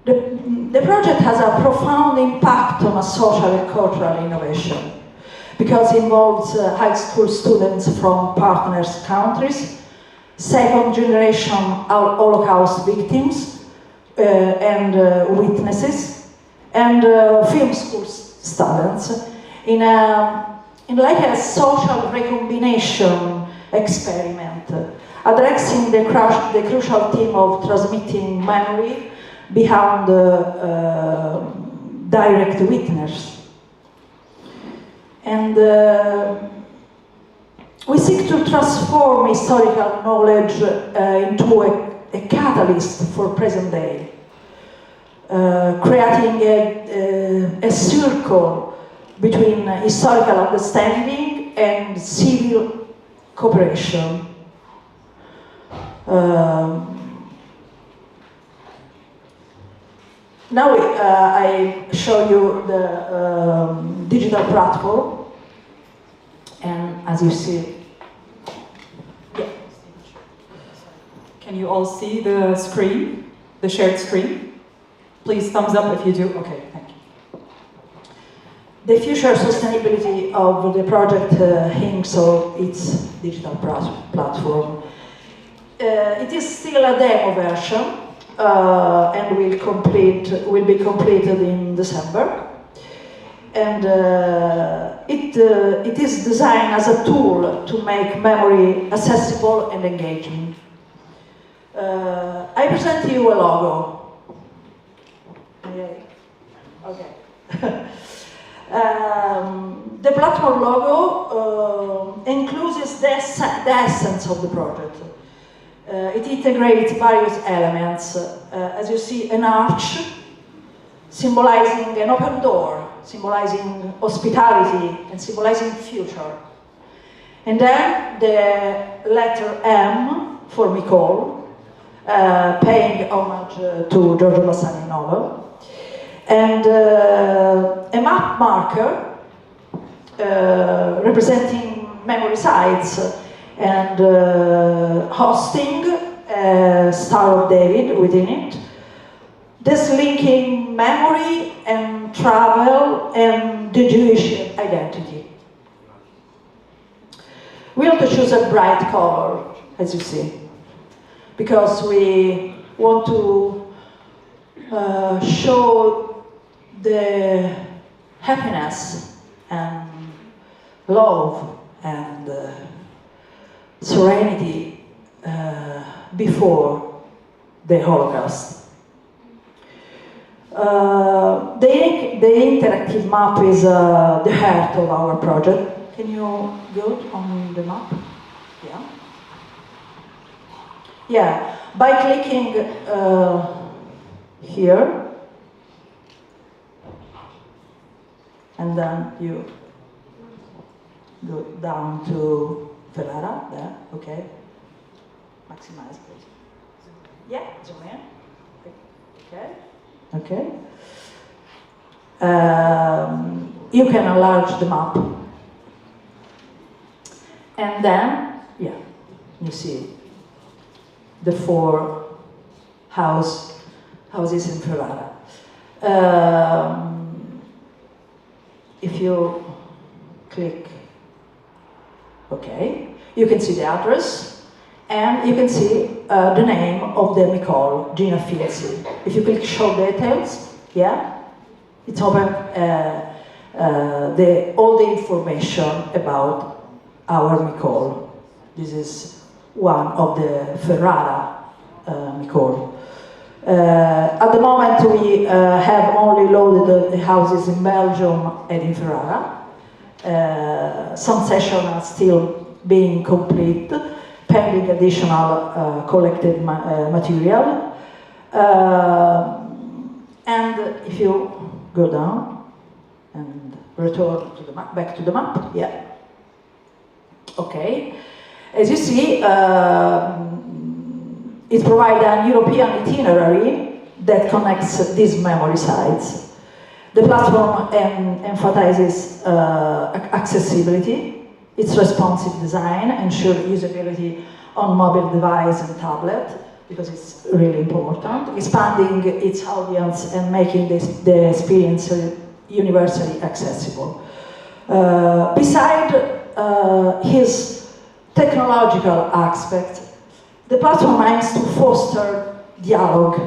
The project has a profound impact on a social and cultural innovation because it involves high school students from partners countries, second-generation Holocaust victims and witnesses, and film school students in like a social recombination experiment, addressing the crucial theme of transmitting memory behind direct witness. And we seek to transform historical knowledge into a catalyst for present day, creating a circle between historical understanding and civil cooperation. Now I show you the digital platform, and as you see, yeah. Can you all see the screen, the shared screen? Please thumbs up if you do. Okay, thank you. The future sustainability of the project hinges on its digital platform. It is still a demo version, and will be completed in December. And it is designed as a tool to make memory accessible and engaging. I present to you a logo. Okay. The platform logo includes the essence of the project. It integrates various elements. As you see, an arch symbolizing an open door, symbolizing hospitality and symbolizing future. And then the letter M for Micòl, paying homage to Giorgio Bassani's novel. And a map marker representing memory sites and hosting Star of David within it. This linking memory and travel and the Jewish identity. We have to choose a bright color, as you see, because we want to show the happiness and love and serenity before the Holocaust. The interactive map is the heart of our project. Can you go on the map? Yeah. Yeah, by clicking here, and then you go down to Ferrara, there, okay. Maximize, please. Yeah, zoom in. Okay. Okay. You can enlarge the map. And then, yeah, you see the 4 houses in Ferrara. If you click OK, you can see the address, and you can see the name of the Micòl, Gina Filzi. If you click Show Details, yeah, it's open all the information about our Micòl. This is one of the Ferrara Micòl. At the moment, we have only loaded the houses in Belgium and in Ferrara. Some sessions are still being complete, pending additional collected material. And if you go down and return to the map, back to the map, yeah. Okay. As you see, it provides a European itinerary that connects these memory sites. The platform emphasizes accessibility, its responsive design, ensures usability on mobile device and tablet, because it's really important, expanding its audience and making the experience universally accessible. Beside his technological aspect, the platform aims to foster dialogue.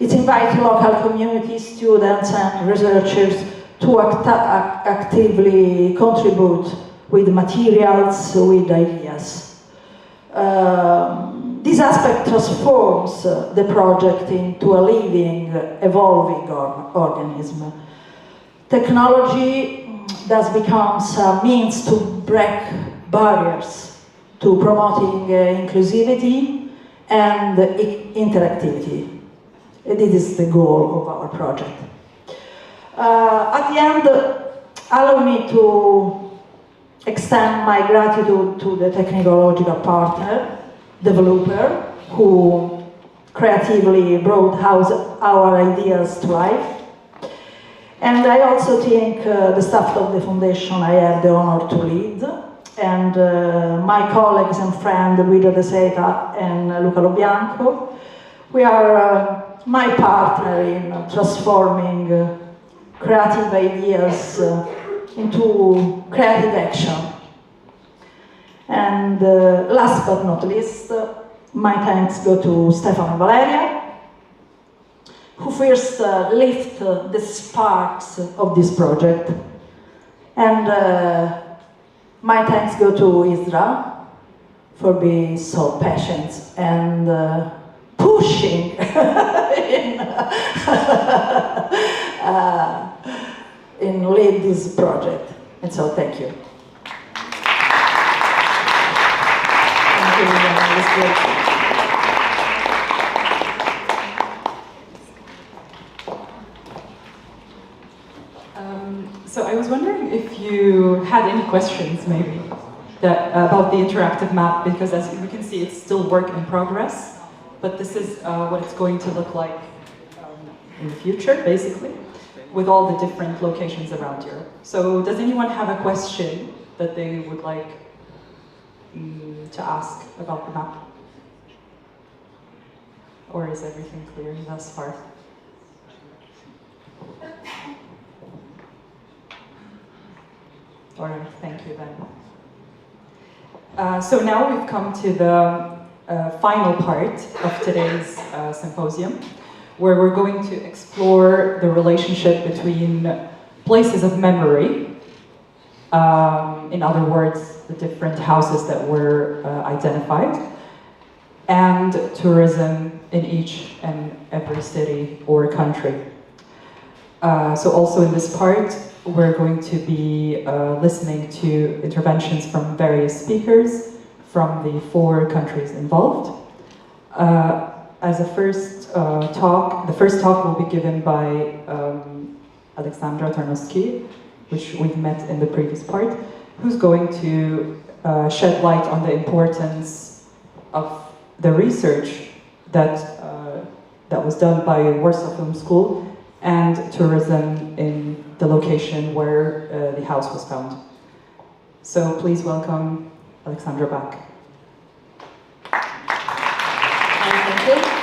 It invites local community, students and researchers to actively contribute with materials, with ideas. This aspect transforms the project into a living, evolving organism. Technology thus becomes a means to break barriers, to promoting inclusivity and interactivity. This is the goal of our project. At the end, allow me to extend my gratitude to the technological partner, developer, who creatively brought our ideas to life. And I also thank the staff of the foundation I have the honor to lead, and my colleagues and friends Guido De Seta and Luca Lobianco. We are my partner in transforming creative ideas into creative action. And last but not least, my thanks go to Stefano and Valeria, who first lit the sparks of this project. And my thanks go to Isra for being so patient and pushing in lead this project. And so thank you. Thank you, it was great. So I was wondering if you had any questions, maybe, about the interactive map, because as you can see, it's still work in progress, but this is what it's going to look like in the future, basically, with all the different locations around Europe. So does anyone have a question that they would like to ask about the map? Or is everything clear thus far? All right, thank you then. So now we've come to the final part of today's symposium, where we're going to explore the relationship between places of memory, in other words, the different houses that were identified, and tourism in each and every city or country. So also in this part, we're going to be listening to interventions from various speakers from the 4 countries involved. As a first talk, the first talk will be given by Alexandra Tarnowski, which we've met in the previous part, who's going to shed light on the importance of the research that was done by Warsaw Film School and tourism in the location where the house was found. So please welcome Aleksandra Bach. Thank you.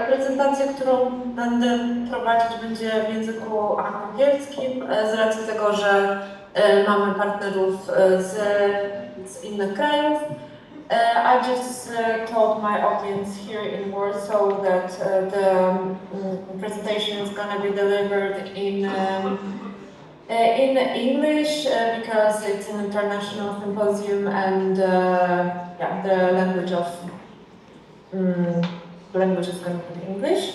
Prezentację, którą będę prowadzić, będzie w języku angielskim z racji tego, że mamy partnerów z innych krajów. I just told my audience here in Warsaw that the presentation is going to be delivered in English because it's an international symposium and yeah, the language is going to be English.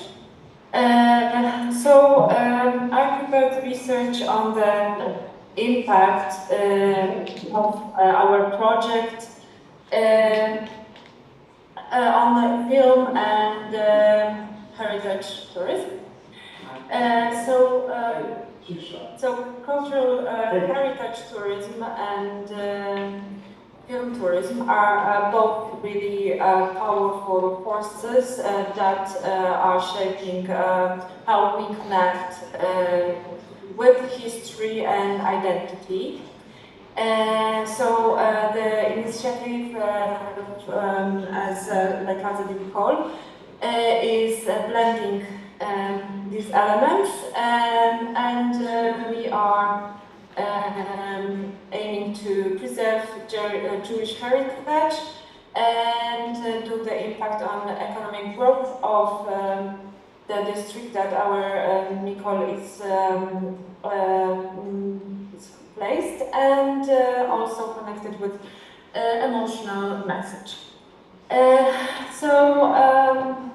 So I prepared research on the impact of our project on the film and heritage tourism. So cultural heritage tourism and film tourism are both really powerful forces that are shaping how we connect with history and identity. So the initiative, as La Casa di Micòl, is blending these elements, and we are aiming to preserve Jewish heritage and do the impact on the economic growth of the district that our Micòl is placed, and also connected with emotional message.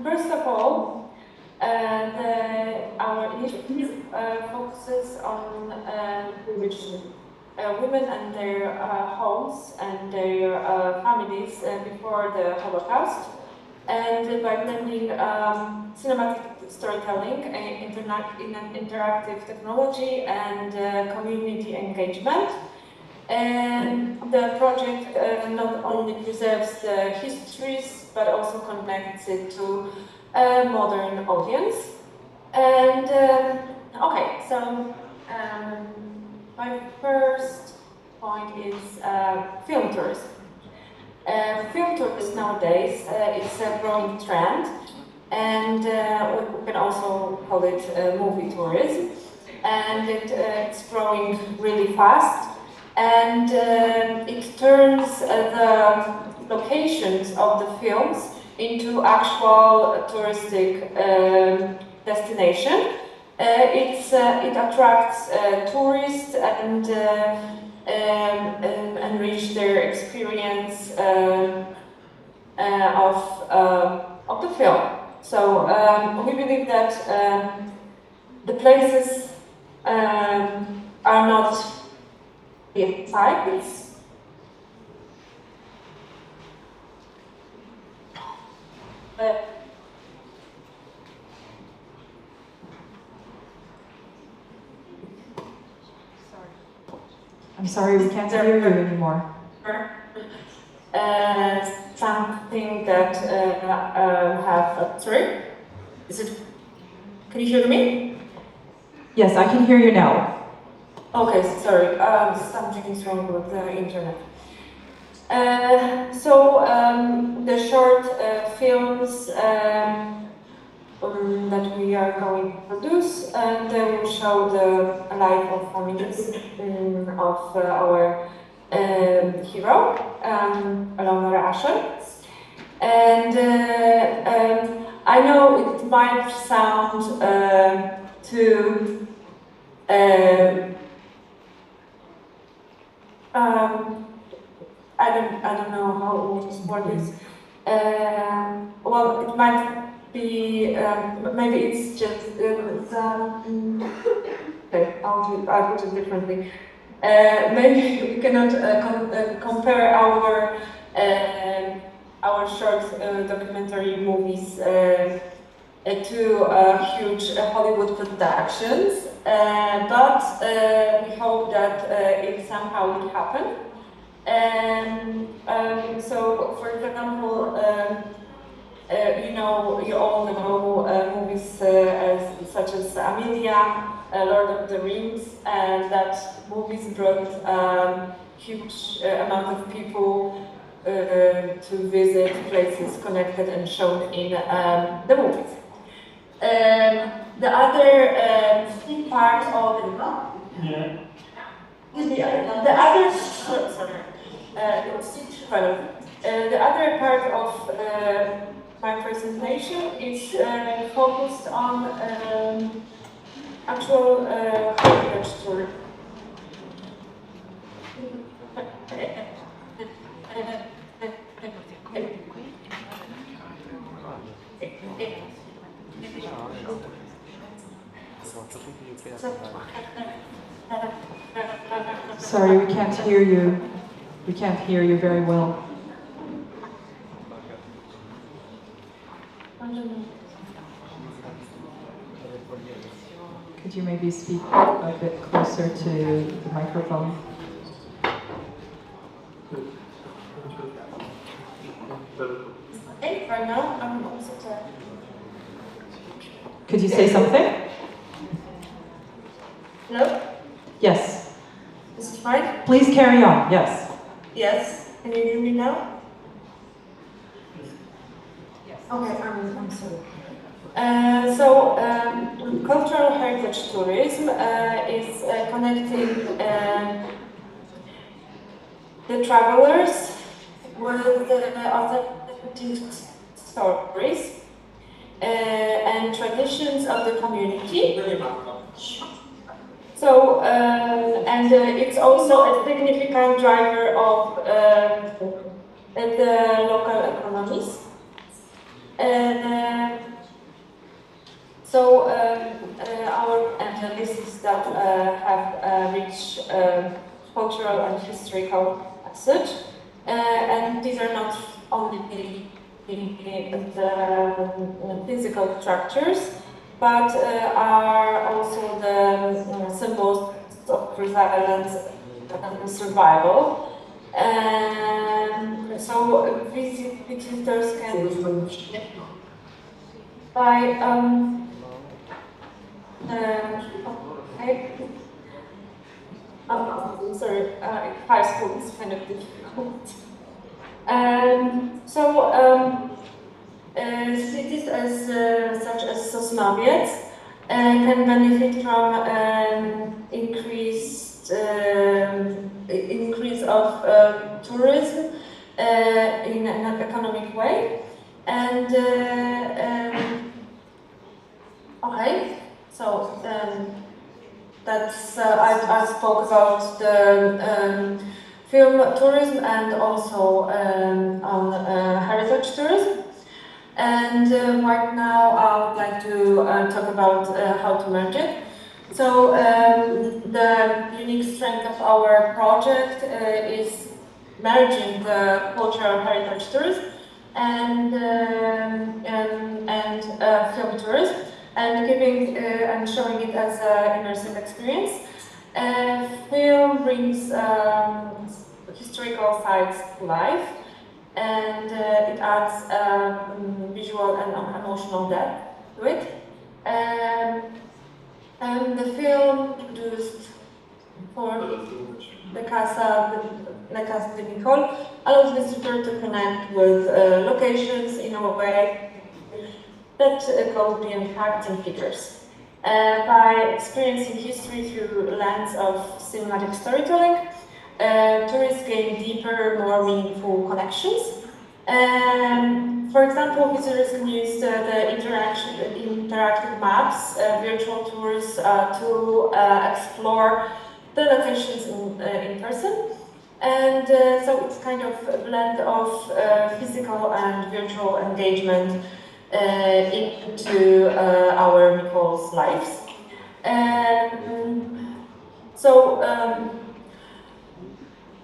First of all, our initiative focuses on Jewish women and their homes and their families before the Holocaust, and by blending cinematic storytelling, interactive technology, and community engagement. And the project not only preserves the histories but also connects it to a modern audience. And okay, so my first point is film tourism. Film tourism nowadays is a growing trend, and we can also call it movie tourism, and it's growing really fast, and it turns the locations of the films into actual touristic destination. It attracts tourists and enrich their experience of the film. So we believe that the places are not sites. I'm sorry, we can't hear you anymore. Something that have sorry, is it? Can you hear me? Yes, I can hear you now. Okay, sorry. Something is wrong with the internet. The short films that we are going to produce, and they will show the life of families of our hero, Alona Asher. And I know it might sound too I don't know how what is. Well, it might be maybe it's just okay. I'll put it differently. Maybe we cannot compare our short documentary movies to huge Hollywood productions, but we hope that it somehow would happen. So, for example, you all know movies such as Amelia, Lord of the Rings, and that movies brought huge amount of people to visit places connected and shown in the movies. The other part of the other the other part of my presentation is focused on actual heritage tourism. Sorry, we can't hear you. We can't hear you very well. Could you maybe speak a bit closer to the microphone? Hey, right now I'm also tired. Could you say something? Hello? Yes. Is it fine? Please carry on, yes. Yes. Can you hear me now? Yes. Okay, I'm sorry. Cultural heritage tourism is connecting the travelers with the authentic stories and traditions of the community. So, and it's also a significant driver of the local economies. Our analysis that have rich cultural and historical assets, and these are not only the physical structures, but are also the symbols of resilience and survival. And so visitors can by sorry, high school is kind of difficult. Cities as such as Sosnowiec can benefit from increase of tourism in an economic way. And okay, so that's I spoke about the film tourism and also on heritage tourism. And right now I would like to talk about how to merge it. So the unique strength of our project is merging the cultural heritage tourism and film tourism, and giving and showing it as an immersive experience. Film brings historical sites to life, and it adds visual and emotional depth to it. And the film produced for the Casa de Micòl allows visitor to connect with locations in a way that go beyond facts and figures. By experiencing history through the lens of cinematic storytelling, tourists gain deeper, more meaningful connections. For example, visitors can use the interactive maps, virtual tours to explore the locations in person. And so it's kind of a blend of physical and virtual engagement into our Micòl's lives.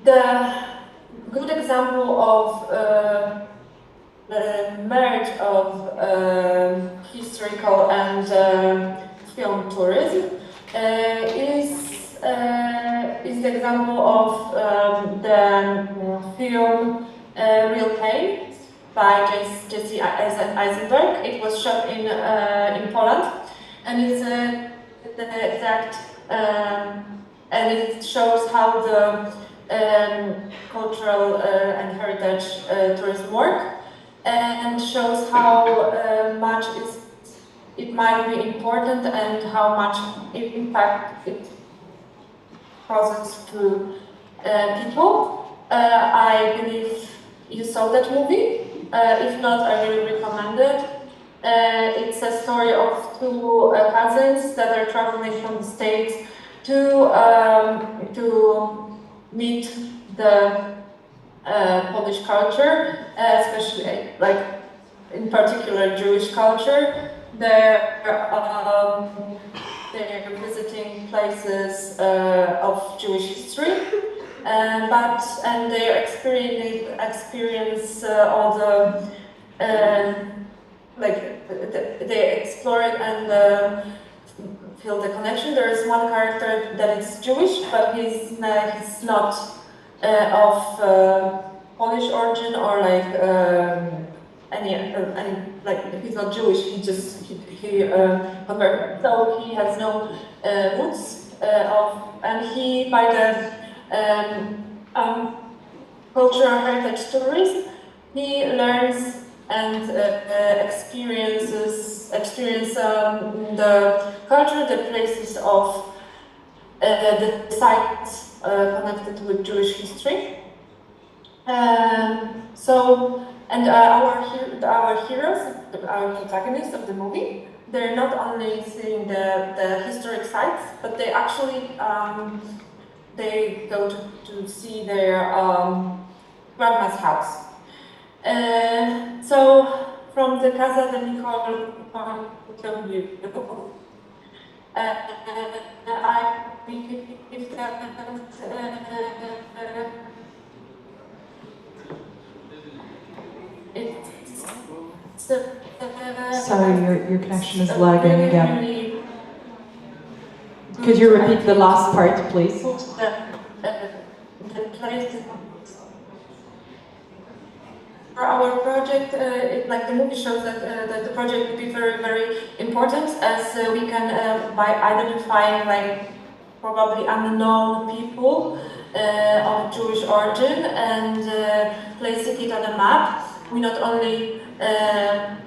The good example of the merge of historical and film tourism is the example of the film Real Pain by Jesse Eisenberg. It was shot in Poland, and it's the exact and it shows how the cultural and heritage tourism work, and shows how much it might be important and how much impact it causes to people. I believe you saw that movie. If not, I really recommend it. It's a story of two cousins that are traveling from the States to meet the Polish culture, especially in particular Jewish culture. They're visiting places of Jewish history, and they experience all the they explore it and feel the connection. There is one character that is Jewish, but he's not of Polish origin or he's not Jewish. He converted, so he has no roots and he by the cultural heritage tourism he learns and experience the culture, the places of the sites connected with Jewish history. Our heroes, our protagonists of the movie, they're not only seeing the historic sites, but they actually they go to see their grandma's house. So from the Casa de Micòl point of view, I believe that sorry, your connection is lagging again. Could you repeat the last part, please? For our project, like the movie shows that the project will be very, very important, as we can by identifying probably unknown people of Jewish origin and placing it on a map. We not only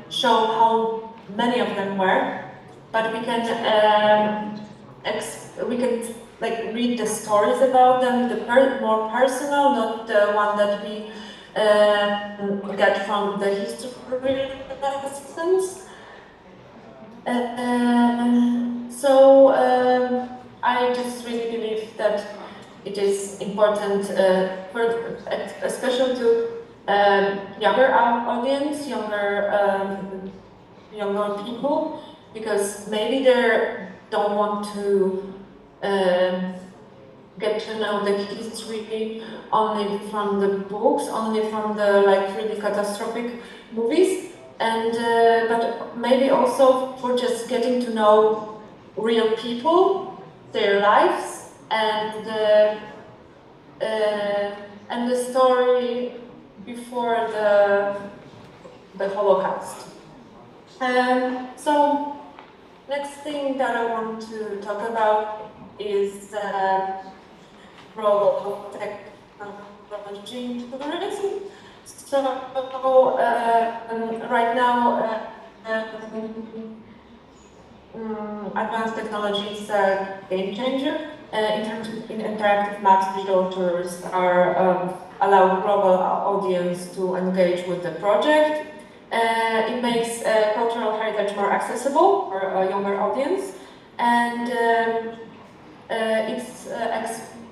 show how many of them were, but we can read the stories about them, the more personal, not the one that we get from the history lessons. I just really believe that it is important, especially to younger audience, younger people, because maybe they don't want to get to know the history only from the books, only from the really catastrophic movies, and but maybe also for just getting to know real people, their lives, and the story before the Holocaust. So next thing that I want to talk about is the role of technology in tourism. So right now, advanced technology is a game changer. Interactive maps, visual tours allow global audience to engage with the project. It makes cultural heritage more accessible for a younger audience, and it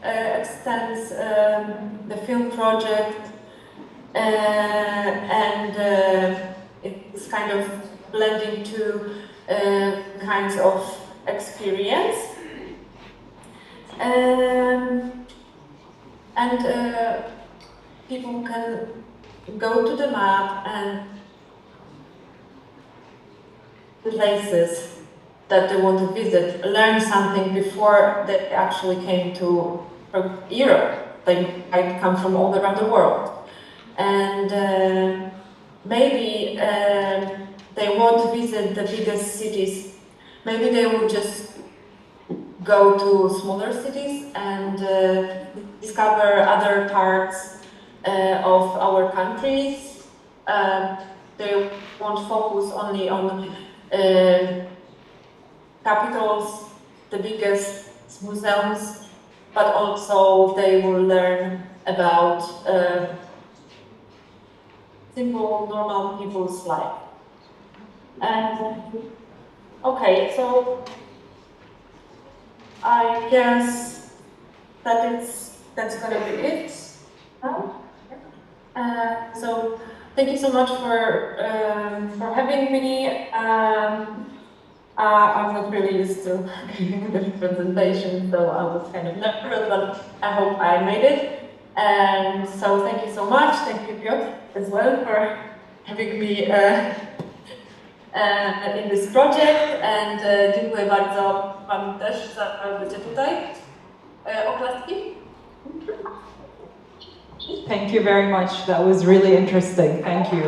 extends the film project, and it's kind of blending two kinds of experience. People can go to the map and places that they want to visit, learn something before they actually came to Europe. They might come from all around the world. And maybe they won't visit the biggest cities. Maybe they will just go to smaller cities and discover other parts of our countries. They won't focus only on capitals, the biggest museums, but also they will learn about simple, normal people's life. And okay, so I guess that's gonna be it now. So thank you so much for having me. I'm not really used to giving the presentation, so I was kind of nervous, but I hope I made it. And so thank you so much. Thank you, Piotr, as well, for having me in this project. And dziękuję bardzo Wam też za bycie tutaj. Oklaski? Thank you very much. That was really interesting. Thank you.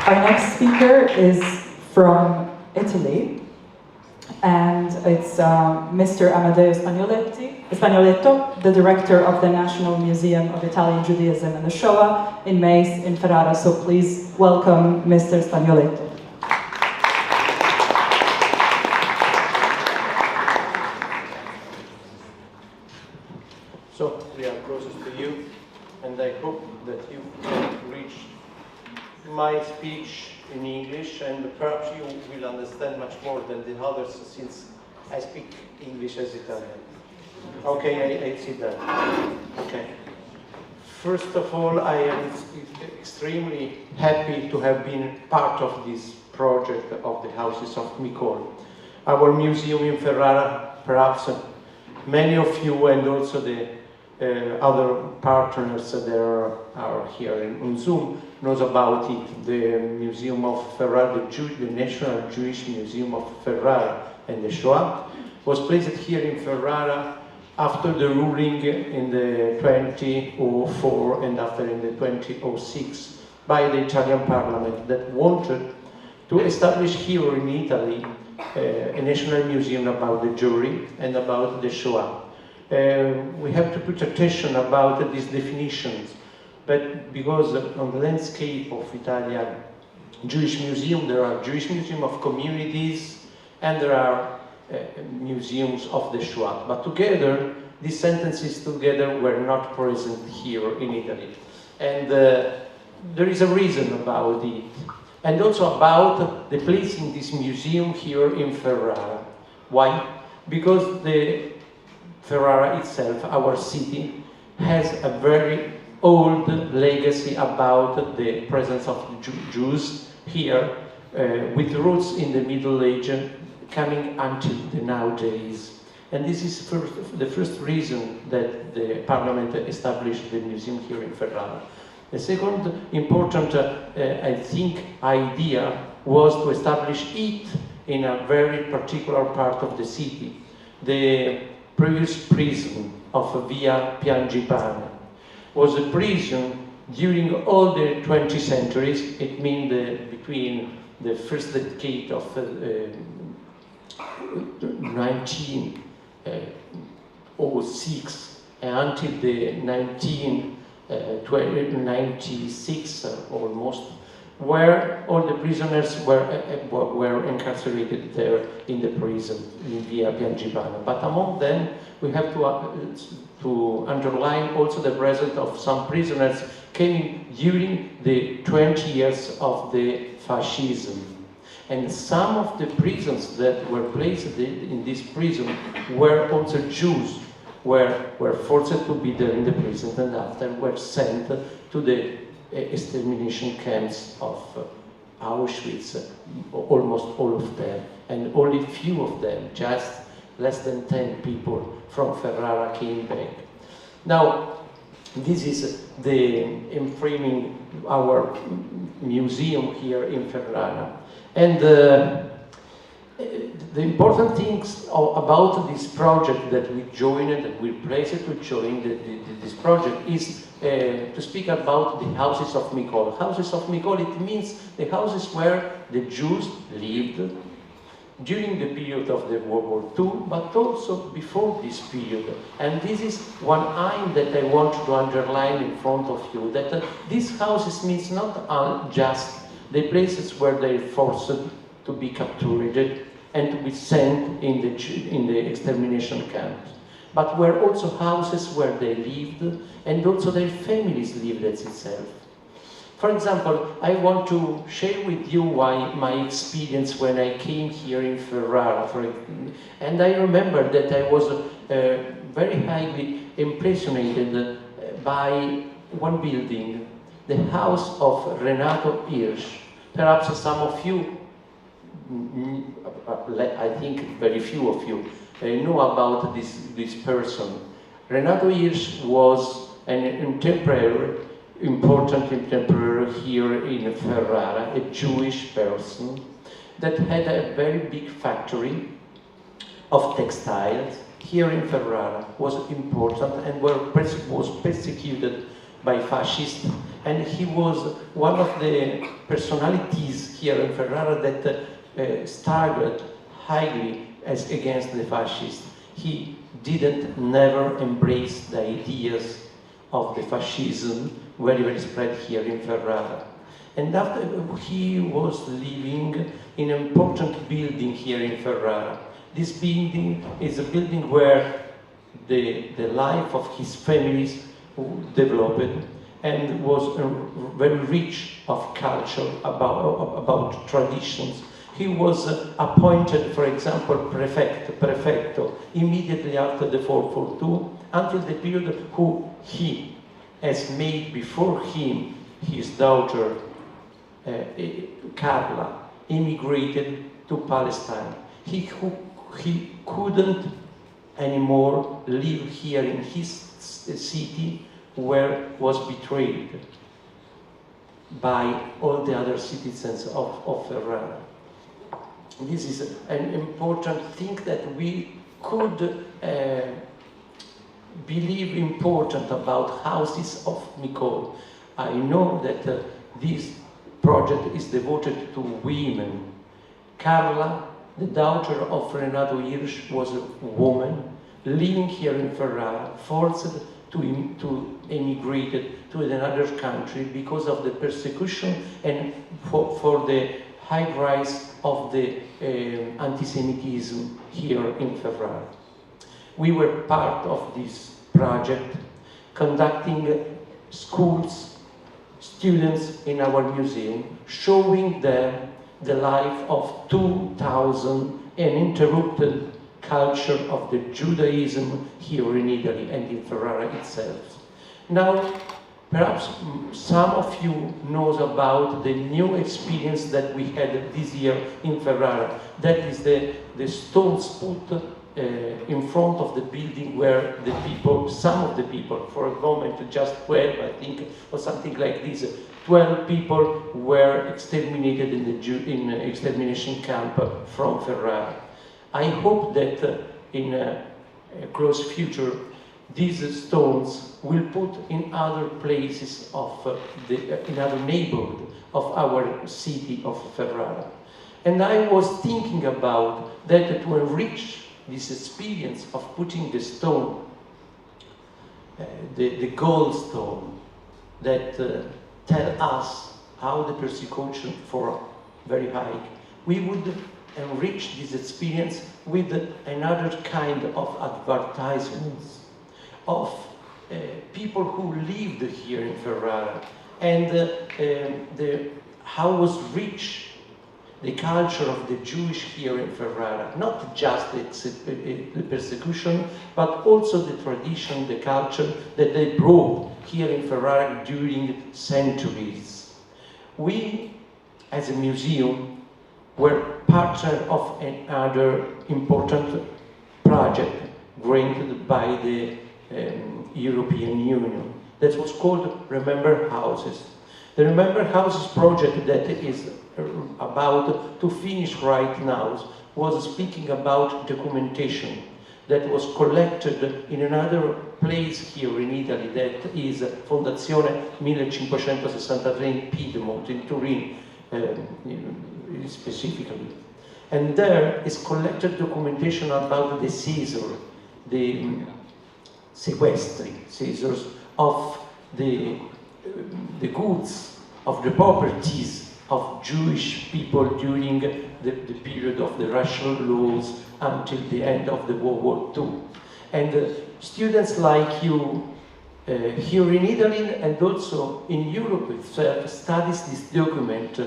Our next speaker is from Italy, and it's Mr. Amedeo Spagnoletto, the director of the National Museum of Italian Judaism and the Shoah in Mainz in Ferrara. So please welcome Mr. Spagnoletto. So we are closest to you, and I hope that you can reach my speech in English, and perhaps you will understand much more than the others, since I speak English as Italian. Okay, I see that. Okay. First of all, I am extremely happy to have been part of this project of the Houses of Micòl. Our museum in Ferrara, perhaps many of you and also the other partners that are here on Zoom knows about it. The Museum of Ferrara, the National Jewish Museum of Ferrara and the Shoah, was placed here in Ferrara after the ruling in the 2004 and after in the 2006 by the Italian Parliament that wanted to establish here in Italy a national museum about the Jewry and about the Shoah. We have to put attention about these definitions, but because on the landscape of Italian Jewish museum, there are Jewish museum of communities and there are museums of the Shoah. But together, these sentences together were not present here in Italy. And there is a reason about it. And also about the placing this museum here in Ferrara. Why? Because the Ferrara itself, our city, has a very old legacy about the presence of Jews here, with roots in the Middle Age coming until the nowadays. And this is the first reason that the Parliament established the museum here in Ferrara. The second important, I think, idea was to establish it in a very particular part of the city. The previous prison of Via Piangipane was a prison during all the 20th centuries. It means between the first decade of 1906 until the 1996 almost, where all the prisoners were incarcerated there in the prison in Via Piangipane. But among them, we have to underline also the presence of some prisoners came during the 20 years of the fascism. And some of the prisons that were placed in this prison were also Jews, were forced to be there in the prison and after were sent to the extermination camps of Auschwitz, almost all of them, and only few of them, just less than 10 people from Ferrara came back. Now, this is the enframing our museum here in Ferrara. And The important things about this project that we joined and we pleased to join this project is to speak about the houses of Micòl. Houses of Micòl, it means the houses where the Jews lived during the period of the World War II, but also before this period. And this is one aim that I want to underline in front of you, that these houses means not just the places where they're forced to be captured and to be sent in the extermination camps, but were also houses where they lived and also their families lived as itself. For example, I want to share with you my experience when I came here in Ferrara, and I remember that I was very highly impressed by one building, the house of Renato Hirsch. Perhaps some of you, I think very few of you, know about this person. Renato Hirsch was an important entrepreneur here in Ferrara, a Jewish person that had a very big factory of textiles here in Ferrara, was important and was persecuted by fascists, and he was one of the personalities here in Ferrara that struggled highly against the fascists. He never embraced the ideas of the fascism very spread here in Ferrara. And after he was living in an important building here in Ferrara. This building is a building where the life of his families developed and was very rich of culture, about traditions. He was appointed, for example, prefecto, immediately after the 442, until the period who he has made before him, his daughter, Carla, immigrated to Palestine. He couldn't anymore live here in his city, where was betrayed by all the other citizens of Ferrara. This is an important thing that we could believe important about houses of Micòl. I know that this project is devoted to women. Carla, the daughter of Renato Hirsch, was a woman living here in Ferrara, forced to emigrate to another country because of the persecution and for the high rise of the anti-Semitism here in Ferrara. We were part of this project, conducting schools, students in our museum, showing them the life of 2,000 uninterrupted culture of the Judaism here in Italy and in Ferrara itself. Now, perhaps some of you knows about the new experience that we had this year in Ferrara. That is the stones put in front of the building where the people, some of the people, for a moment, just 12, I think, or something like this, 12 people were exterminated in the extermination camp from Ferrara. I hope that in a close future, these stones will put in other places of in other neighborhood of our city of Ferrara. And I was thinking about that to enrich this experience of putting the stone, the gold stone, that tell us how the persecution for very high. We would enrich this experience with another kind of advertisements of people who lived here in Ferrara and how was rich the culture of the Jewish here in Ferrara, not just the persecution, but also the tradition, the culture that they brought here in Ferrara during centuries. We, as a museum, were partner of another important project granted by the European Union that was called Remember Houses. The Remember Houses project that is about to finish right now was speaking about documentation that was collected in another place here in Italy, that is Fondazione 1563 in Piedmont, in Turin, specifically. And there is collected documentation about the seizure, the sequestri, seizures of the goods, of the properties of Jewish people during the period of the racial laws until the end of the World War II. And students like you here in Italy and also in Europe itself studies this document,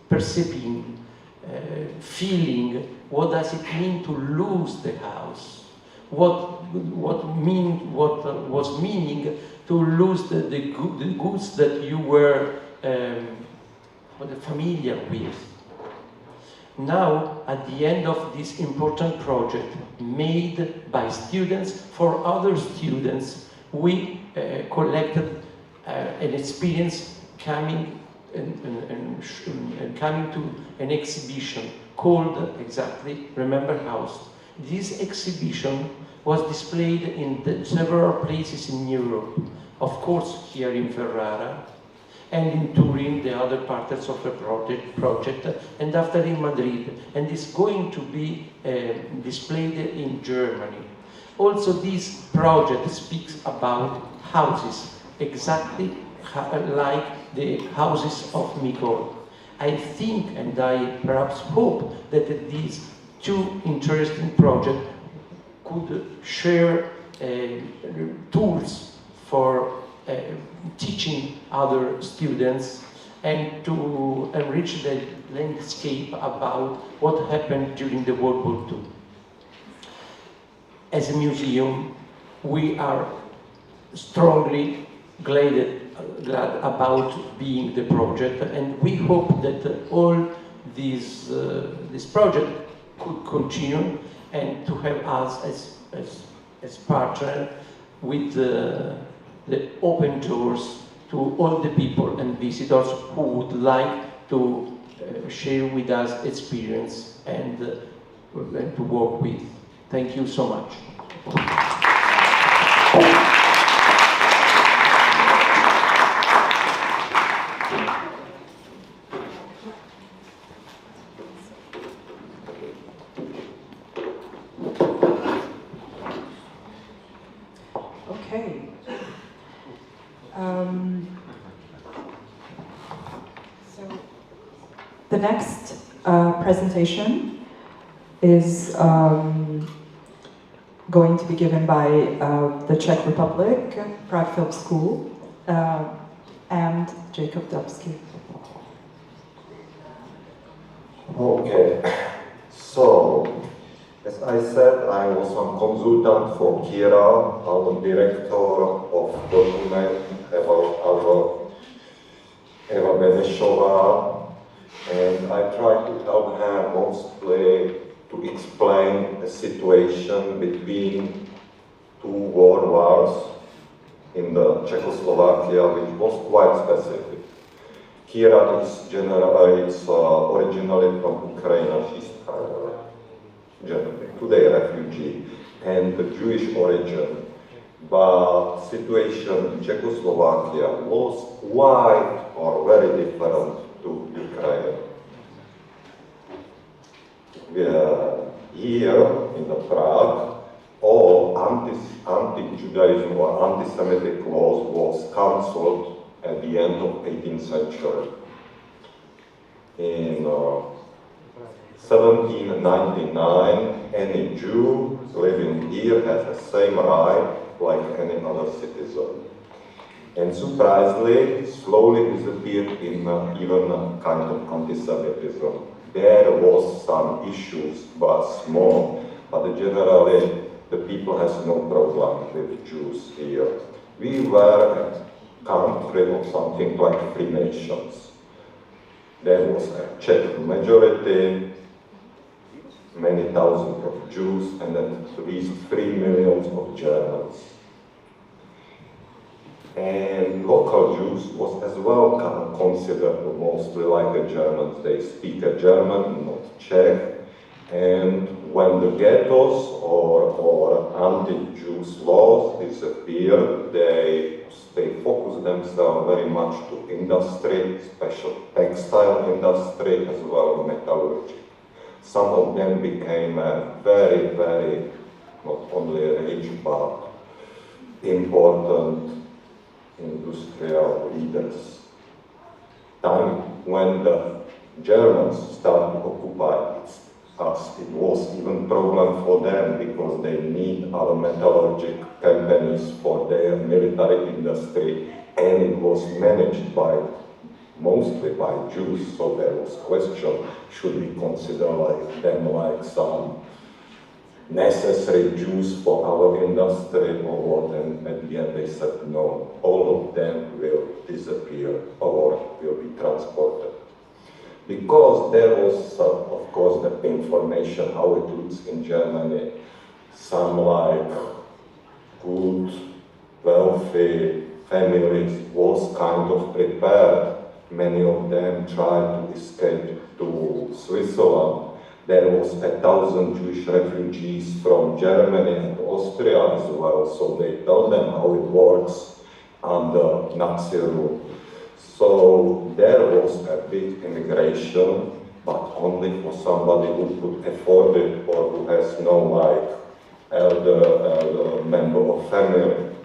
perceiving, feeling what does it mean to lose the house, what was meaning to lose the goods that you were familiar with. Now, at the end of this important project made by students for other students, we collected an experience coming and coming to an exhibition called exactly Remember House. This exhibition was displayed in several places in Europe, of course here in Ferrara, and in Turin, the other parts of the project, and after in Madrid, and is going to be displayed in Germany. Also, this project speaks about houses, exactly like the houses of Micòl. I think, and I perhaps hope, that these two interesting projects could share tools for teaching other students and to enrich the landscape about what happened during the World War II. As a museum, we are strongly glad about being the project, and we hope that all this project could continue and to have us as partner with the open doors to all the people and visitors who would like to share with us experience and to work with. Thank you so much. Okay. So the next presentation is going to be given by the Czech Republic, Prague Film School, and Jacob Dubsky. Okay, so as I said, I was a consultant for Kira, our director of document about our Eva Benešová, and I tried to help her mostly to explain the situation between two world wars in the Czechoslovakia, which was quite specific. Kira is originally from Ukraine. She's today a refugee and the Jewish origin, but situation in Czechoslovakia was quite or very different to Ukraine. Here in the Prague, all anti-Judaism or anti-Semitic laws was cancelled at the end of 18th century. In 1799, any Jew living here has the same right like any other citizen. And surprisingly, slowly disappeared in even kind of anti-Semitism. There was some issues, but small, but generally the people has no problem with Jews here. We were a country of something like 3 nations. There was a Czech majority, many thousands of Jews, and at least 3 million of Germans. And local Jews was as well considered mostly like a Germans. They speak a German, not Czech. And when the ghettos or anti-Jews laws disappeared, they focused themselves very much to industry, special textile industry, as well as metallurgy. Some of them became very, very, not only rich, but important industrial leaders. Time when the Germans started to occupy us, it was even problem for them because they need other metallurgic companies for their military industry, and it was managed mostly by Jews, so there was question, should we consider them like some necessary Jews for our industry or what, and at the end they said no, all of them will disappear or will be transported. Because there was, of course, the information how it looks in Germany, some like good, wealthy families was kind of prepared. Many of them tried to escape to Switzerland. There was 1,000 Jewish refugees from Germany and Austria as well, so they told them how it works under Nazi rule. So there was a big immigration, but only for somebody who could afford it or who has no elder member of family.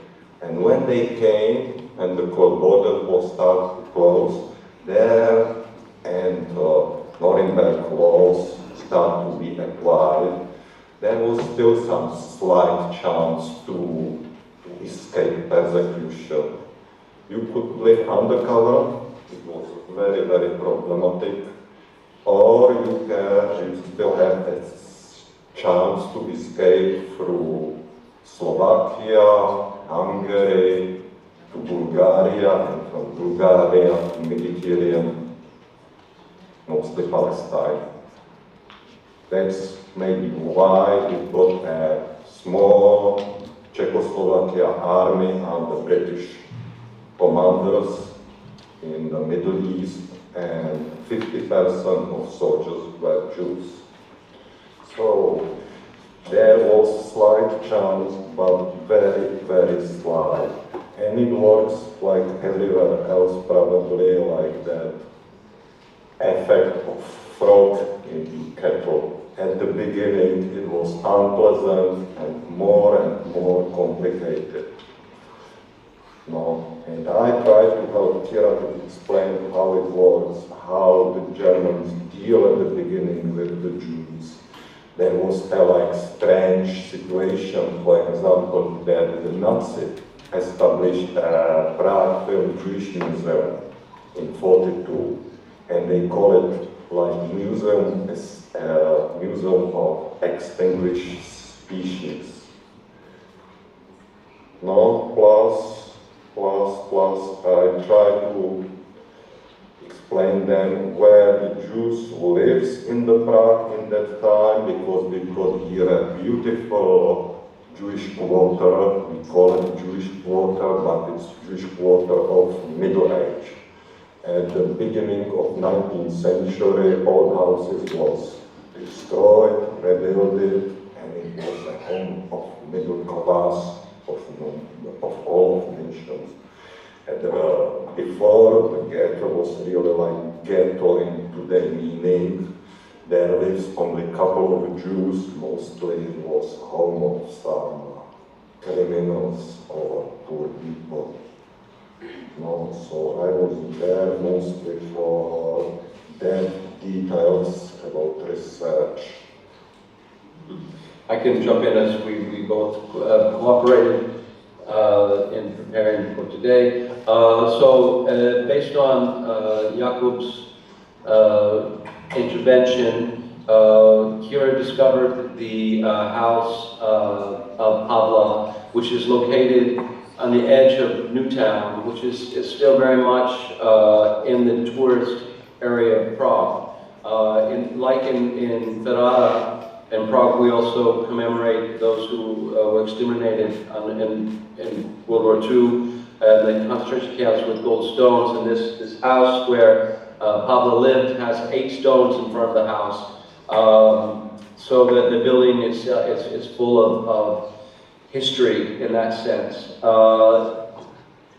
And when they came and the border was started to close, there and Nuremberg laws start to be applied, there was still some slight chance to escape persecution. You could live undercover, it was very, very problematic, or you still have a chance to escape through Slovakia, Hungary, to Bulgaria, and from Bulgaria to Mediterranean, mostly Palestine. That's maybe why we got a small Czechoslovakia army under British commanders in the Middle East, and 50% of soldiers were Jews. So there was slight chance, but very, very slight. And it works like everywhere else, probably like that effect of frog in kettle. At the beginning it was unpleasant and more complicated. No, and I tried to help Kira to explain how it works, how the Germans deal at the beginning with the Jews. There was a strange situation, for example, that the Nazis established a Prague Film Jewish Museum in 1942, and they call it Museum of Extinguished Species. No, plus, I try to explain them where the Jews lives in the Prague in that time, because we got here a beautiful Jewish quarter. We call it Jewish quarter, but it's Jewish quarter of Middle Age. At the beginning of 19th century, old houses was destroyed, rebuilt, and it was a home of middle class of all nations. And before the ghetto was really like ghetto in today's meaning, there lives only a couple of Jews, mostly it was home of some criminals or poor people. No, so I was there mostly for that details about research. I can jump in as we both cooperated in preparing for today. Based on Jakub's intervention, Kira discovered the house of Pavla, which is located on the edge of Newtown, which is still very much in the tourist area of Prague. In Ferrara and Prague, we also commemorate those who were exterminated in World War II. the concentration camps with gold stones, and this house where Pablo lived has 8 stones in front of the house. So the building is full of history in that sense.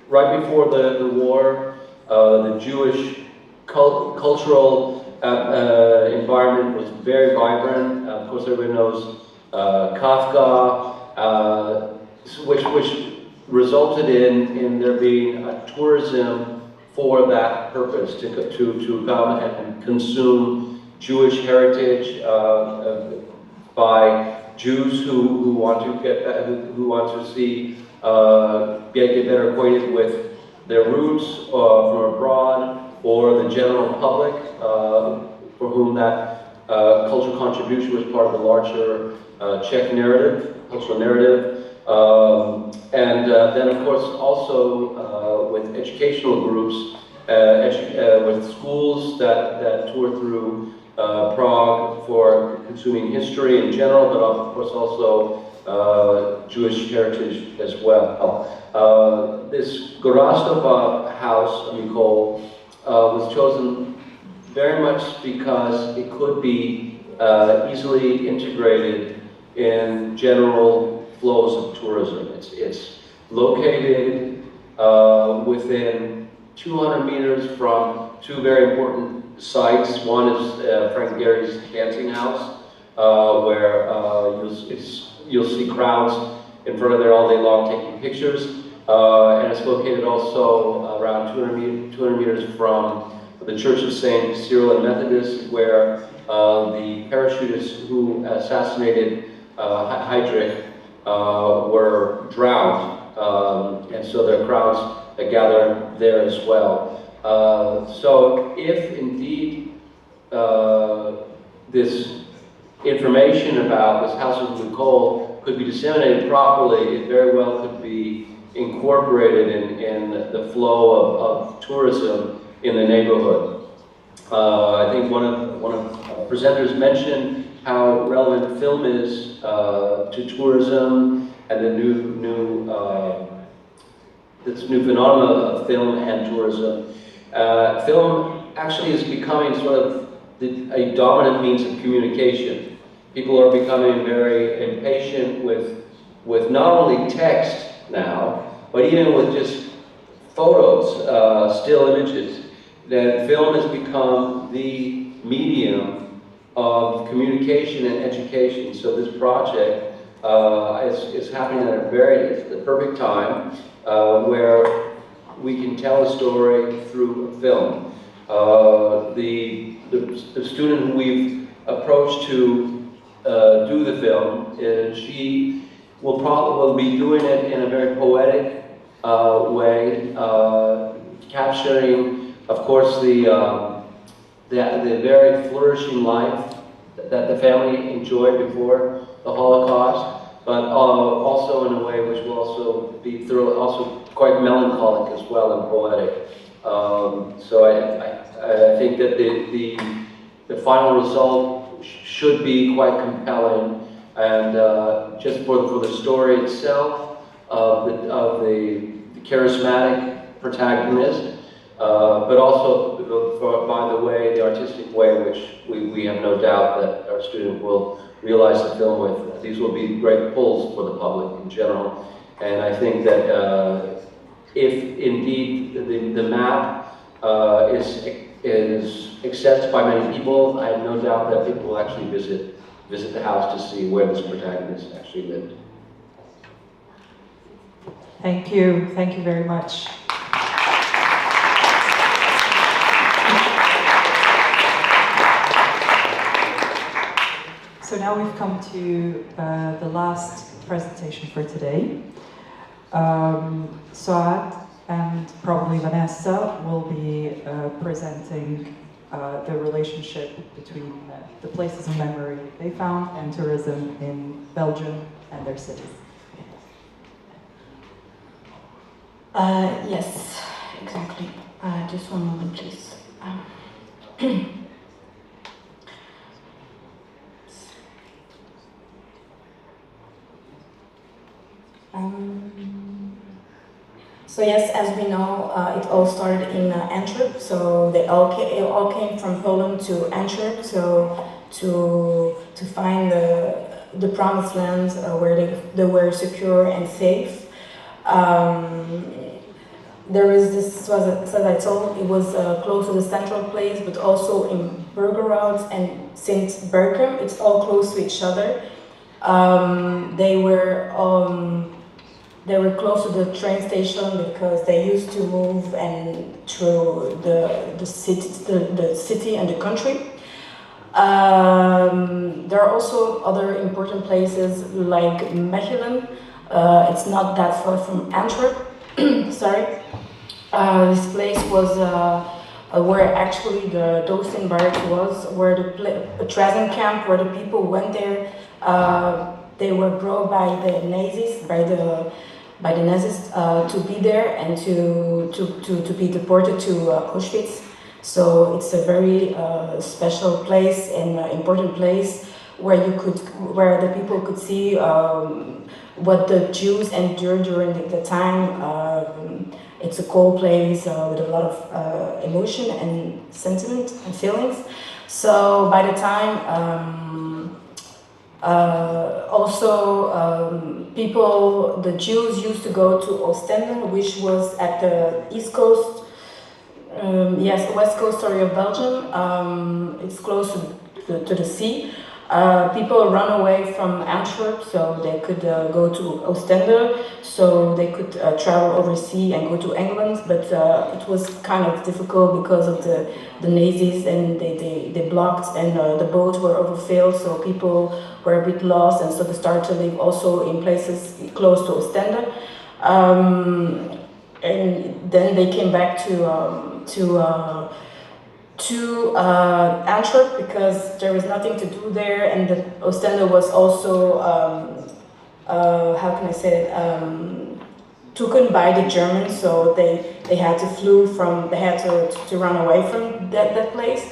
Right before the war, the Jewish cultural environment was very vibrant. Of course, everybody knows Kafka, which resulted in there being a tourism for that purpose, to come and consume Jewish heritage by Jews who want to see get better acquainted with their roots from abroad, or the general public for whom that cultural contribution was part of the larger Czech narrative, cultural narrative. And then, of course, also with educational groups, with schools that tour through Prague for consuming history in general, but of course also Jewish heritage as well. This Gorastova house, Micòl, was chosen very much because it could be easily integrated in general flows of tourism. It's located within 200 meters from 2 very important sites. One is Frank Gehry's dancing house, where you'll see crowds in front of there all day long taking pictures. And it's located also around 200 meters from the Church of St. Cyril and Methodist, where the parachutists who assassinated Heydrich were drowned. And so there are crowds that gather there as well. So if indeed this information about this House of Micòl could be disseminated properly, it very well could be incorporated in the flow of tourism in the neighborhood. I think one of the presenters mentioned how relevant film is to tourism and the this new phenomenon of film and tourism. Film actually is becoming sort of a dominant means of communication. People are becoming very impatient with not only text now, but even with just photos, still images. That film has become the medium of communication and education. So this project is happening at the perfect time where we can tell a story through film. The student who we've approached to do the film, she will be doing it in a very poetic way, capturing, of course, the very flourishing life that the family enjoyed before the Holocaust, but also in a way which will also be also quite melancholic as well and poetic. So I think that the final result should be quite compelling, and just for the story itself of the charismatic protagonist, but also by the way, the artistic way in which we have no doubt that our student will realize the film with. These will be great pulls for the public in general, and I think that if indeed the map is accessed by many people, I have no doubt that people will actually visit the house to see where this protagonist actually lived. Thank you very much. So now we've come to the last presentation for today. Suad and probably Vanessa will be presenting the relationship between the places of memory they found and tourism in Belgium and their cities. Yes, exactly. Just one moment, please. So yes, as we know, it all started in Antwerp. So it all came from Poland to Antwerp. So to find the promised land where they were secure and safe. There is this, as I told, it was close to the central place, but also in Burgerhout and St. Berchem. It's all close to each other. They were close to the train station because they used to move and through the city and the country. There are also other important places like Mechelen. It's not that far from Antwerp. Sorry. This place was where actually the Dosen barracks was, where the Trazen camp, where the people went there. They were brought by the Nazis, by the Nazis to be there and to be deported to Auschwitz. So it's a very special place and important place where the people could see what the Jews endured during the time. It's a cold place with a lot of emotion and sentiment and feelings. So by the time, the Jews used to go to Ostende, which was at the east coast, west coast, of Belgium. It's close to the sea. People run away from Antwerp, so they could go to Ostende, so they could travel overseas and go to England, but it was kind of difficult because of the Nazis, and they blocked, and the boats were overfilled, so people were a bit lost, and so they started to live also in places close to Ostende. And then they came back to Antwerp because there was nothing to do there, and the Ostende was also how can I say it, taken by the Germans, so they had to to run away from that place.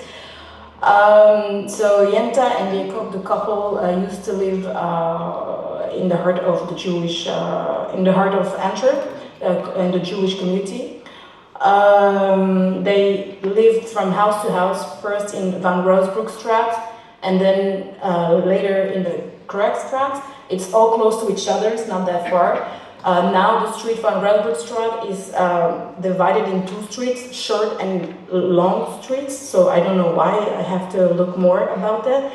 So Jenta and Jacob, the couple, used to live in the heart of the Jewish, in the heart of Antwerp, in the Jewish community. They lived from house to house, first in Van Roosbroekstraat, and then later in the Kruikstraat. It's all close to each other, it's not that far. Now the street Van Roosbroekstraat is divided in two streets, short and long streets, so I don't know why, I have to look more about that.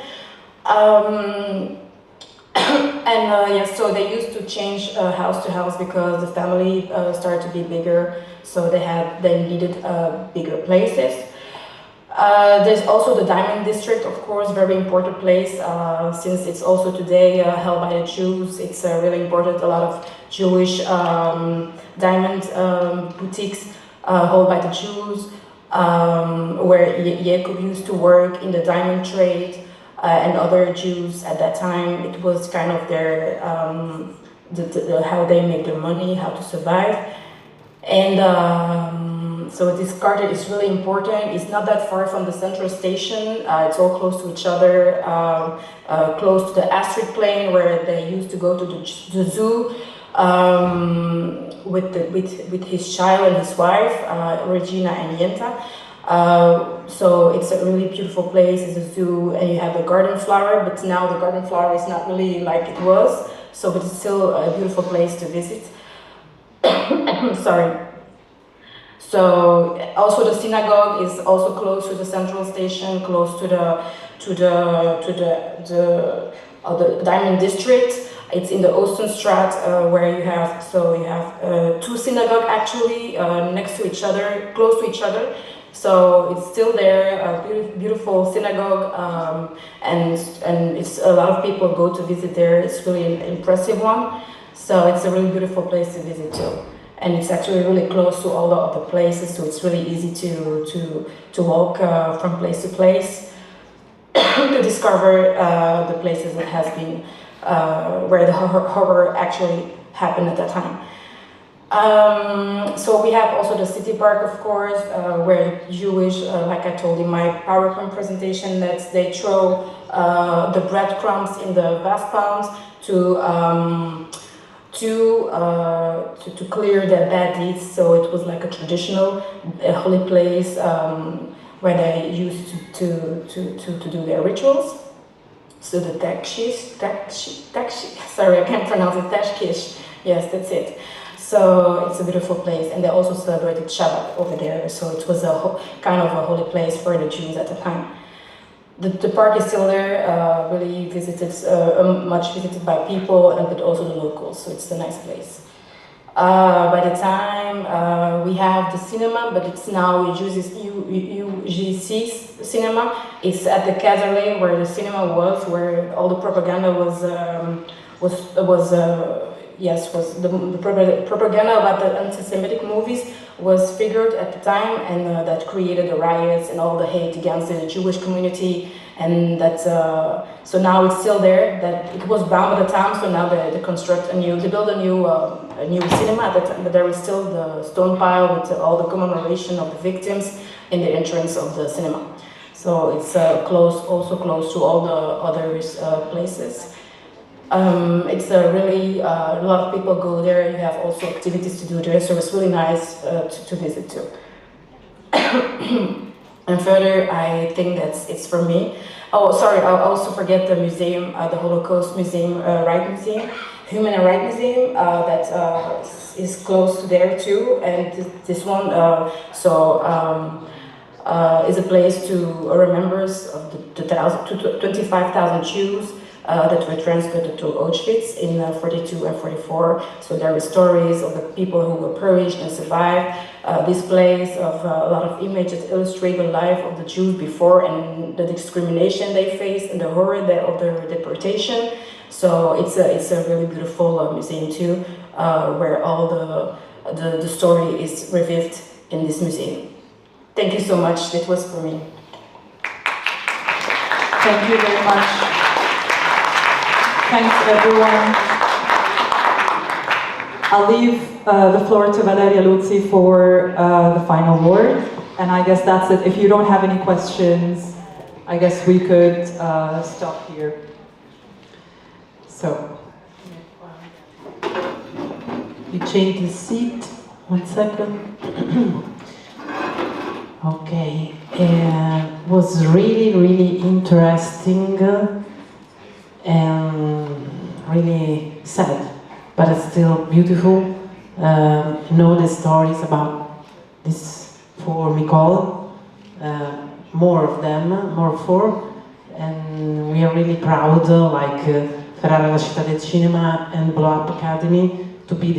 So they used to change house to house because the family started to be bigger, so they needed bigger places. There's also the Diamond District, of course, very important place, since it's also today held by the Jews. It's really important. A lot of Jewish diamond boutiques held by the Jews, where Jacob used to work in the diamond trade, and other Jews at that time. It was kind of their how they make their money, how to survive. And so this quarter is really important. It's not that far from the central station. It's all close to each other, close to the Astrid Plain, where they used to go to the zoo with his child and his wife, Regina and Jenta. So it's a really beautiful place. It's a zoo, and you have the garden flower, but now the garden flower is not really like it was. So, but it's still a beautiful place to visit. Sorry. So also the synagogue is also close to the central station, close to the Diamond District. It's in the Oostenstraat, where you have two synagogues actually next to each other, close to each other. So it's still there, a beautiful synagogue, and it's a lot of people go to visit there. It's really an impressive one. So it's a really beautiful place to visit too. And it's actually really close to all the other places, so it's really easy to walk from place to place to discover the places that has been where the horror actually happened at that time. So we have also the city park, of course, where Jewish, like I told in my PowerPoint presentation, that they throw the breadcrumbs in the vast pounds to clear their bad deeds. So it was like a traditional holy place where they used to do their rituals. So the sorry, I can't pronounce it, Tashkish, yes, that's it. So it's a beautiful place, and they also celebrated Shabbat over there, so it was a kind of a holy place for the Jews at the time. The park is still there, really visited, much visited by people, but also the locals, so it's a nice place. By the time we have the cinema, but it's now UGC cinema. It's at the Caserlane where the cinema was, where all the propaganda was the propaganda about the anti-Semitic movies was figured at the time, and that created the riots and all the hate against the Jewish community, and that so now it's still there. That it was bombed at the time, so now they build a new cinema at the time, but there is still the stone pile with all the commemoration of the victims in the entrance of the cinema. So it's also close to all the other places. It's really a lot of people go there. You have also activities to do there, so it's really nice to visit too. And further, I think it's for me. Oh, sorry, I also forget the museum, the Holocaust Museum, Right Museum, Human Rights Museum, that is close to there too. And this one, is a place to remembers of the 25,000 Jews that were transported to Auschwitz in 42 and 44. So there are stories of the people who were perished and survived. Displays of a lot of images that illustrate the life of the Jews before and the discrimination they faced and the horror of their deportation. So it's a really beautiful museum too, where all the story is revived in this museum. Thank you so much. That was for me. Thank you very much. Thanks, everyone. I'll leave the floor to Valeria Luzzi for the final word. And I guess that's it. If you don't have any questions, I guess we could stop here. So. You change the seat. 1 second. Okay. It was really interesting and really sad, but it's still beautiful. Know the stories about this for Micòl, more of them, more four, and we are really proud, like Ferrara, la Città del Cinema, and Blow Up Academy, to be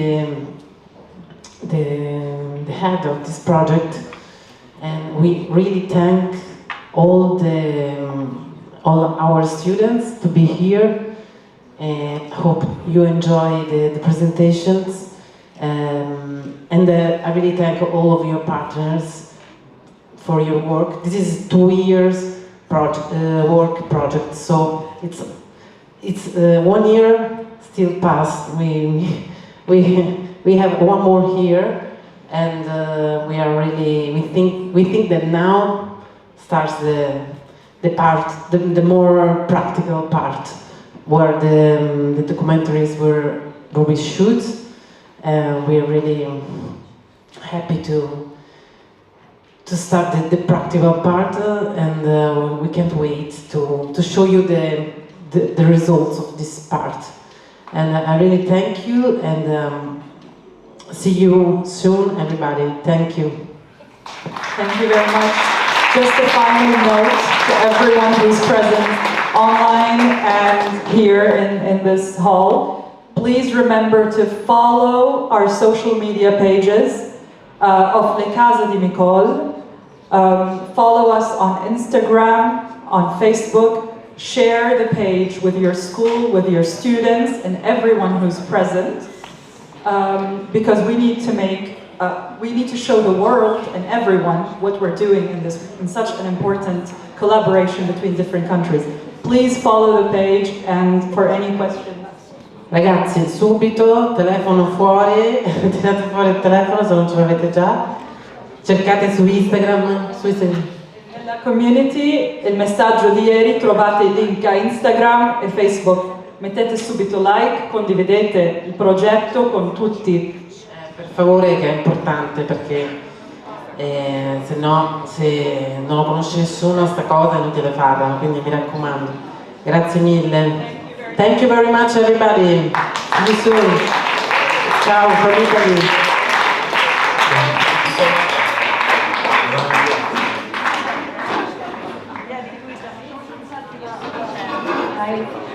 the head of this project. And we really thank all our students to be here. And hope you enjoy the presentations. And I really thank all of your partners for your work. This is 2 years work project, so it's 1 year still passed. We have one more here, and we think that now starts the more practical part, where the documentaries were we shoot. We are really happy to start the practical part, and we can't wait to show you the results of this part. And I really thank you, and see you soon, everybody. Thank you. Thank you very much. Just a final note to everyone who's present online and here in this hall. Please remember to follow our social media pages of Le Case di Micòl. Follow us on Instagram, on Facebook. Share the page with your school, with your students, and everyone who's present. Because we need to show the world and everyone what we're doing in such an important collaboration between different countries. Please follow the page, and for any questions. Ragazzi, subito, telefono fuori, tirate fuori il telefono se non ce l'avete già, cercate su Instagram, Nella community, il messaggio di ieri, trovate il link a Instagram e Facebook. mettete subito like, condividete il progetto con tutti. Per favore, che è importante, perché se no, se non lo conosce nessuno sta cosa è inutile farla, quindi mi raccomando. Grazie mille. Thank you very much everybody. See you soon. Ciao from Italy. Hi.